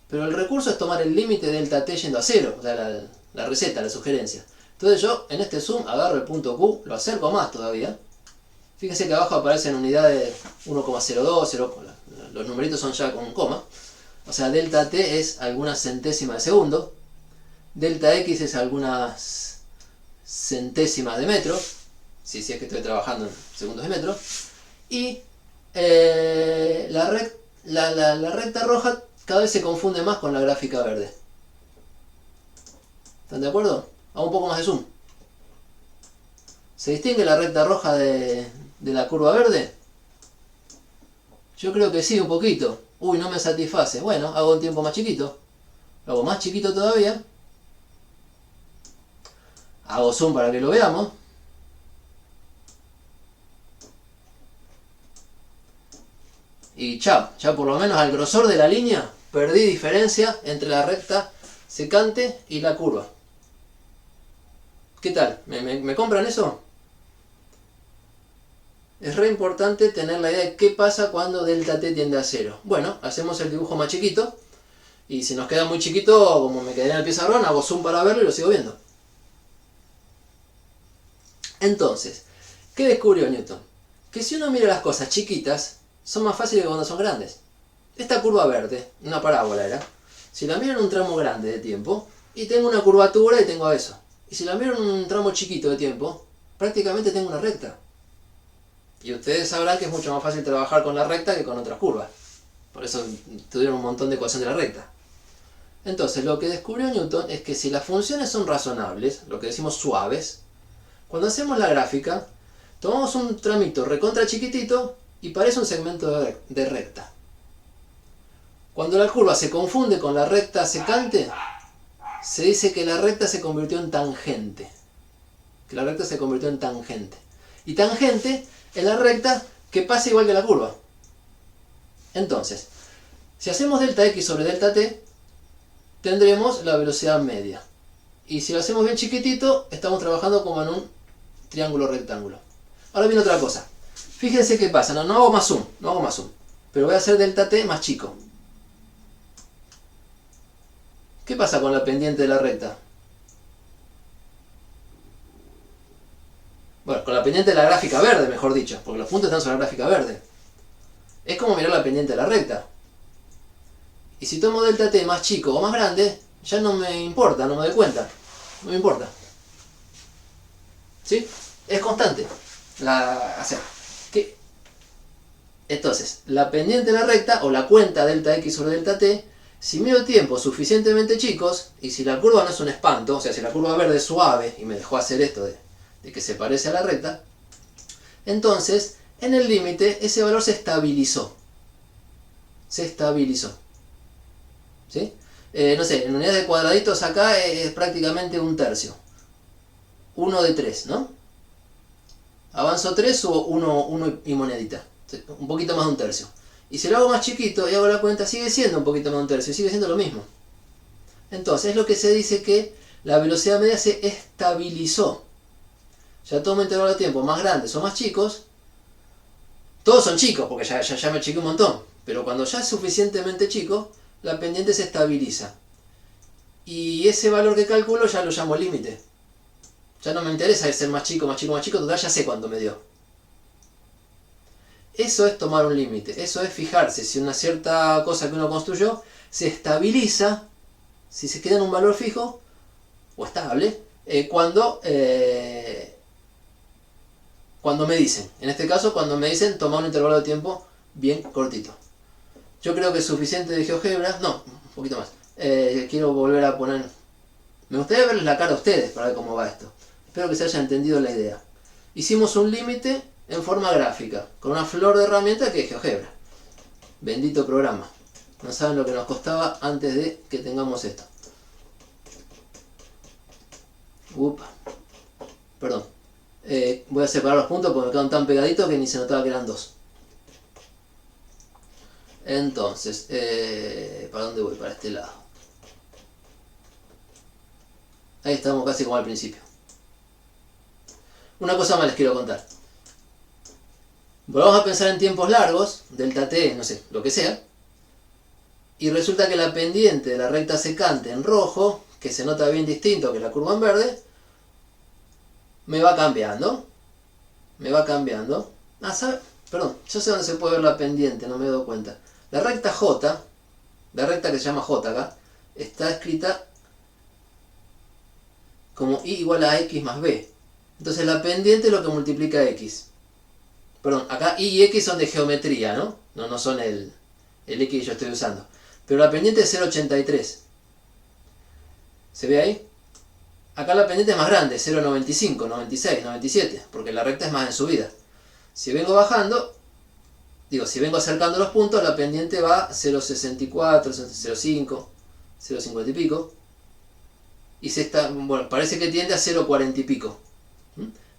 Pero el recurso es tomar el límite delta t yendo a 0, o sea, la receta, la sugerencia. Entonces yo en este zoom agarro el punto Q, lo acerco más todavía. Fíjense que abajo aparecen unidades 1,02, los numeritos son ya con un coma. O sea, delta t es algunas centésimas de segundo. Delta x es algunas centésimas de metro. Si es que estoy trabajando en segundos de metro. Y la recta roja cada vez se confunde más con la gráfica verde. ¿Están de acuerdo? Hago un poco más de zoom. ¿Se distingue la recta roja de la curva verde? Yo creo que sí, un poquito. Uy, no me satisface. Bueno, hago un tiempo más chiquito. Lo hago más chiquito todavía. Hago zoom para que lo veamos. Y chao, ya por lo menos al grosor de la línea perdí diferencia entre la recta secante y la curva. ¿Qué tal? ¿Me compran eso? Es re importante tener la idea de qué pasa cuando delta t tiende a 0. Bueno, hacemos el dibujo más chiquito. Y si nos queda muy chiquito, como me quedé en el pizarrón, hago zoom para verlo y lo sigo viendo. Entonces, ¿qué descubrió Newton? Que si uno mira las cosas chiquitas, son más fáciles que cuando son grandes. Esta curva verde, una parábola era, si la miro en un tramo grande de tiempo, y tengo una curvatura y tengo eso. Y si la miro en un tramo chiquito de tiempo, prácticamente tengo una recta. Y ustedes sabrán que es mucho más fácil trabajar con la recta que con otras curvas. Por eso tuvieron un montón de ecuaciones de la recta. Entonces, lo que descubrió Newton es que si las funciones son razonables, lo que decimos suaves, cuando hacemos la gráfica, tomamos un tramito recontra chiquitito y parece un segmento de recta. Cuando la curva se confunde con la recta secante, se dice que la recta se convirtió en tangente. Que la recta se convirtió en tangente. Y tangente es la recta que pasa igual que la curva. Entonces, si hacemos delta x sobre delta t, tendremos la velocidad media. Y si lo hacemos bien chiquitito, estamos trabajando como en un triángulo rectángulo. Ahora viene otra cosa. Fíjense qué pasa. No hago más zoom. No hago más zoom. Pero voy a hacer delta t más chico. ¿Qué pasa con la pendiente de la recta? Bueno, con la pendiente de la gráfica verde, mejor dicho. Porque los puntos están sobre la gráfica verde. Es como mirar la pendiente de la recta. Y si tomo delta t más chico o más grande, ya no me importa, no me doy cuenta. No me importa. ¿Sí? Es constante. Entonces, la pendiente de la recta, o la cuenta delta x sobre delta t, si mido tiempos suficientemente chicos, y si la curva no es un espanto, o sea, si la curva verde es suave, y me dejó hacer esto de que se parece a la recta, entonces, en el límite, ese valor se estabilizó. Se estabilizó. ¿Sí? No sé, en unidades de cuadraditos acá es prácticamente un tercio. 1 de 3, ¿no? Avanzo 3, subo 1 y monedita. Un poquito más de un tercio. Y si lo hago más chiquito y hago la cuenta, sigue siendo un poquito más de un tercio. Sigue siendo lo mismo. Entonces, es lo que se dice que la velocidad media se estabilizó. Ya tomo intervalos de tiempo más grandes o más chicos. Todos son chicos, porque ya me achiqué un montón. Pero cuando ya es suficientemente chico, la pendiente se estabiliza. Y ese valor que calculo ya lo llamo límite. Ya no me interesa ser más chico, más chico, más chico, total ya sé cuánto me dio. Eso es tomar un límite. Eso es fijarse si una cierta cosa que uno construyó se estabiliza, si se queda en un valor fijo o estable, cuando me dicen. En este caso, cuando me dicen tomar un intervalo de tiempo bien cortito. Yo creo que es suficiente de GeoGebra. No, un poquito más. Quiero volver a poner... Me gustaría verles la cara a ustedes para ver cómo va esto. Espero que se haya entendido la idea. Hicimos un límite en forma gráfica, con una flor de herramienta que es GeoGebra. Bendito programa. No saben lo que nos costaba antes de que tengamos esto. Upa. Perdón. Voy a separar los puntos porque me quedan tan pegaditos que ni se notaba que eran dos. Entonces, ¿para dónde voy? Para este lado. Ahí estamos casi como al principio. Una cosa más les quiero contar. Volvamos a pensar en tiempos largos, delta t, no sé, lo que sea. Y resulta que la pendiente de la recta secante en rojo, que se nota bien distinto que la curva en verde, me va cambiando. Me va cambiando. ¿Sabe? Perdón, yo sé dónde se puede ver la pendiente, no me he dado cuenta. La recta J, la recta que se llama J acá, está escrita como y igual a x más b. Entonces la pendiente es lo que multiplica x. Perdón, acá y x son de geometría, ¿no? No son el x que yo estoy usando. pero la pendiente es 0,83. ¿Se ve ahí? Acá la pendiente es más grande, 0,95, 96, 97, porque la recta es más en subida. Si vengo bajando, si vengo acercando los puntos, la pendiente va a 0,64, 0,5, 0,50 y pico. Y parece que tiende a 0,40 y pico.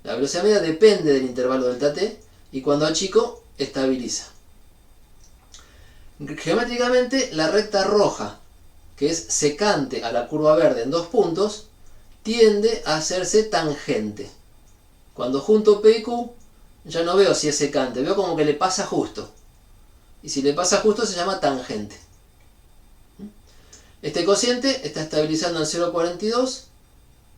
La velocidad media depende del intervalo delta t, y cuando achico, estabiliza. Geométricamente, la recta roja, que es secante a la curva verde en 2 puntos, tiende a hacerse tangente. Cuando junto P y Q, ya no veo si es secante, veo como que le pasa justo. Y si le pasa justo se llama tangente. Este cociente está estabilizando en 0,42.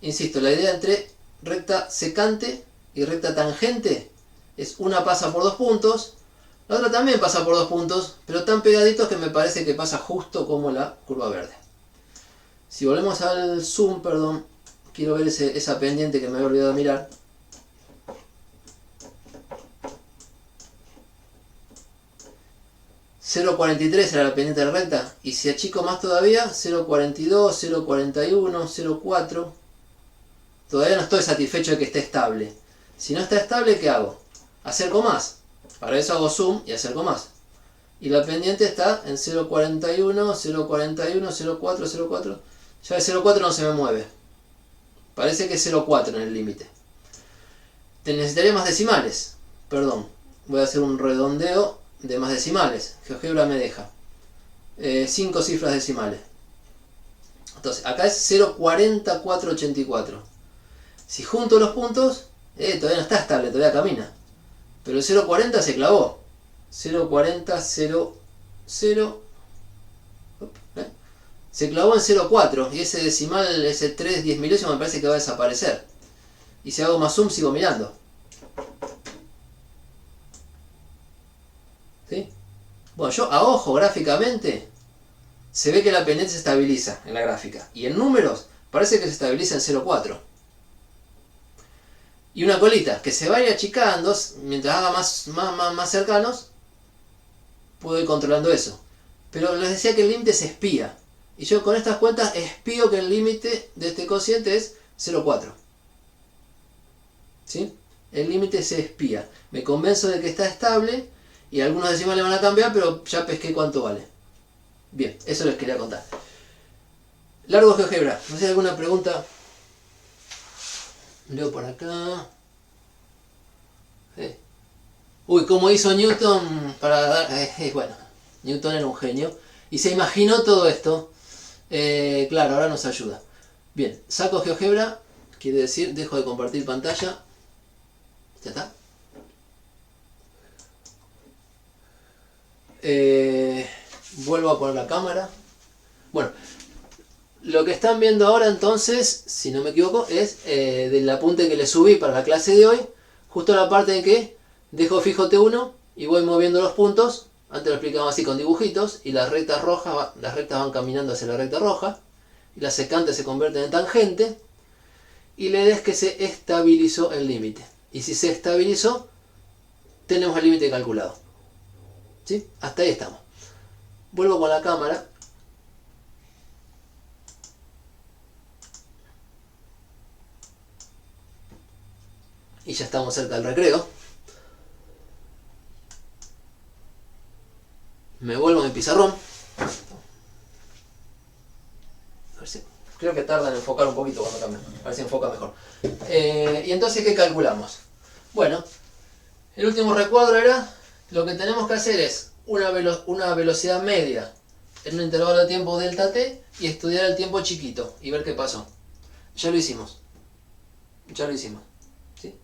Insisto, la idea entre recta secante y recta tangente es una pasa por 2 puntos, la otra también pasa por 2 puntos, pero tan pegaditos que me parece que pasa justo como la curva verde. Si volvemos al zoom, perdón, quiero ver esa pendiente que me había olvidado mirar. $0,43 era la pendiente de la recta, y si achico más todavía, 0,42, 0,41, 0,4. Todavía no estoy satisfecho de que esté estable. Si no está estable, ¿qué hago? Acerco más. Para eso hago zoom y acerco más. Y la pendiente está en 0,41, 0,41, 0,4, 0,4. Ya el 0,4 no se me mueve. Parece que es 0,4 en el límite. Necesitaría más decimales. Perdón. Voy a hacer un redondeo de más decimales. GeoGebra me deja 5 cifras decimales. Entonces, acá es 0,40484. Si junto los puntos, todavía no está estable, todavía camina. Pero el 0,40 se clavó. 0,40, 0, se clavó en 0,4. Y ese decimal, ese 3, 10 milésimos, me parece que va a desaparecer. Y si hago más zoom, sigo mirando. ¿Sí? Bueno, yo a ojo gráficamente se ve que la pendiente se estabiliza en la gráfica. Y en números parece que se estabiliza en 0,4. Y una colita que se vaya achicando mientras haga más cercanos, puedo ir controlando eso. Pero les decía que el límite se espía. Y yo con estas cuentas espío que el límite de este cociente es 0,4. ¿Sí? El límite se espía. Me convenzo de que está estable y algunos decimales van a cambiar, pero ya pesqué cuánto vale. Bien, eso les quería contar. Largo GeoGebra. ¿No sé alguna pregunta? Leo por acá. Uy, ¿cómo hizo Newton para dar...? Bueno, Newton era un genio. Y se imaginó todo esto. Claro, ahora nos ayuda. Bien, saco GeoGebra. Quiere decir, dejo de compartir pantalla. ¿Ya está? Vuelvo a poner la cámara. Bueno, lo que están viendo ahora entonces, si no me equivoco, es del apunte que le subí para la clase de hoy, justo la parte en que dejo fijo T1 y voy moviendo los puntos. Antes lo explicamos así con dibujitos, y las rectas rojas, las rectas van caminando hacia la recta roja, y las secantes se convierten en tangente, y la idea es que se estabilizó el límite. Y si se estabilizó, tenemos el límite calculado. ¿Sí? Hasta ahí estamos. Vuelvo con la cámara. Y ya estamos cerca del recreo. Me vuelvo a mi pizarrón. A ver si... Creo que tarda en enfocar un poquito cuando cambia. A ver si enfoca mejor. Y entonces, ¿qué calculamos? Bueno, el último recuadro era... Lo que tenemos que hacer es una velocidad media en un intervalo de tiempo delta t y estudiar el tiempo chiquito y ver qué pasó. Ya lo hicimos. ¿Sí?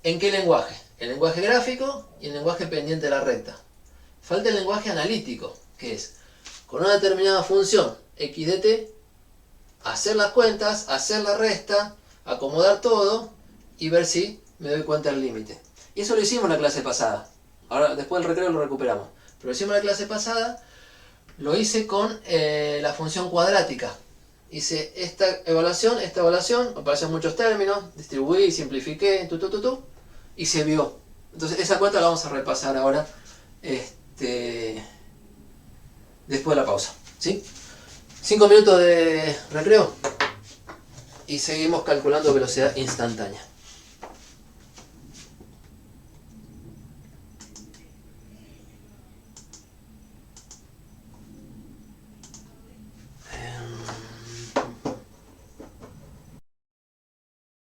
¿En qué lenguaje? El lenguaje gráfico y el lenguaje pendiente de la recta. Falta el lenguaje analítico, que es con una determinada función x de t, hacer las cuentas, hacer la resta, acomodar todo y ver si me doy cuenta del límite. Y eso lo hicimos en la clase pasada. Ahora, después del recreo lo recuperamos. Pero lo hicimos en la clase pasada, lo hice con la función cuadrática. Hice esta evaluación, aparecen muchos términos, distribuí, simplifiqué, y se vio. Entonces esa cuenta la vamos a repasar ahora después de la pausa. ¿Sí? 5 minutos de recreo y seguimos calculando velocidad instantánea.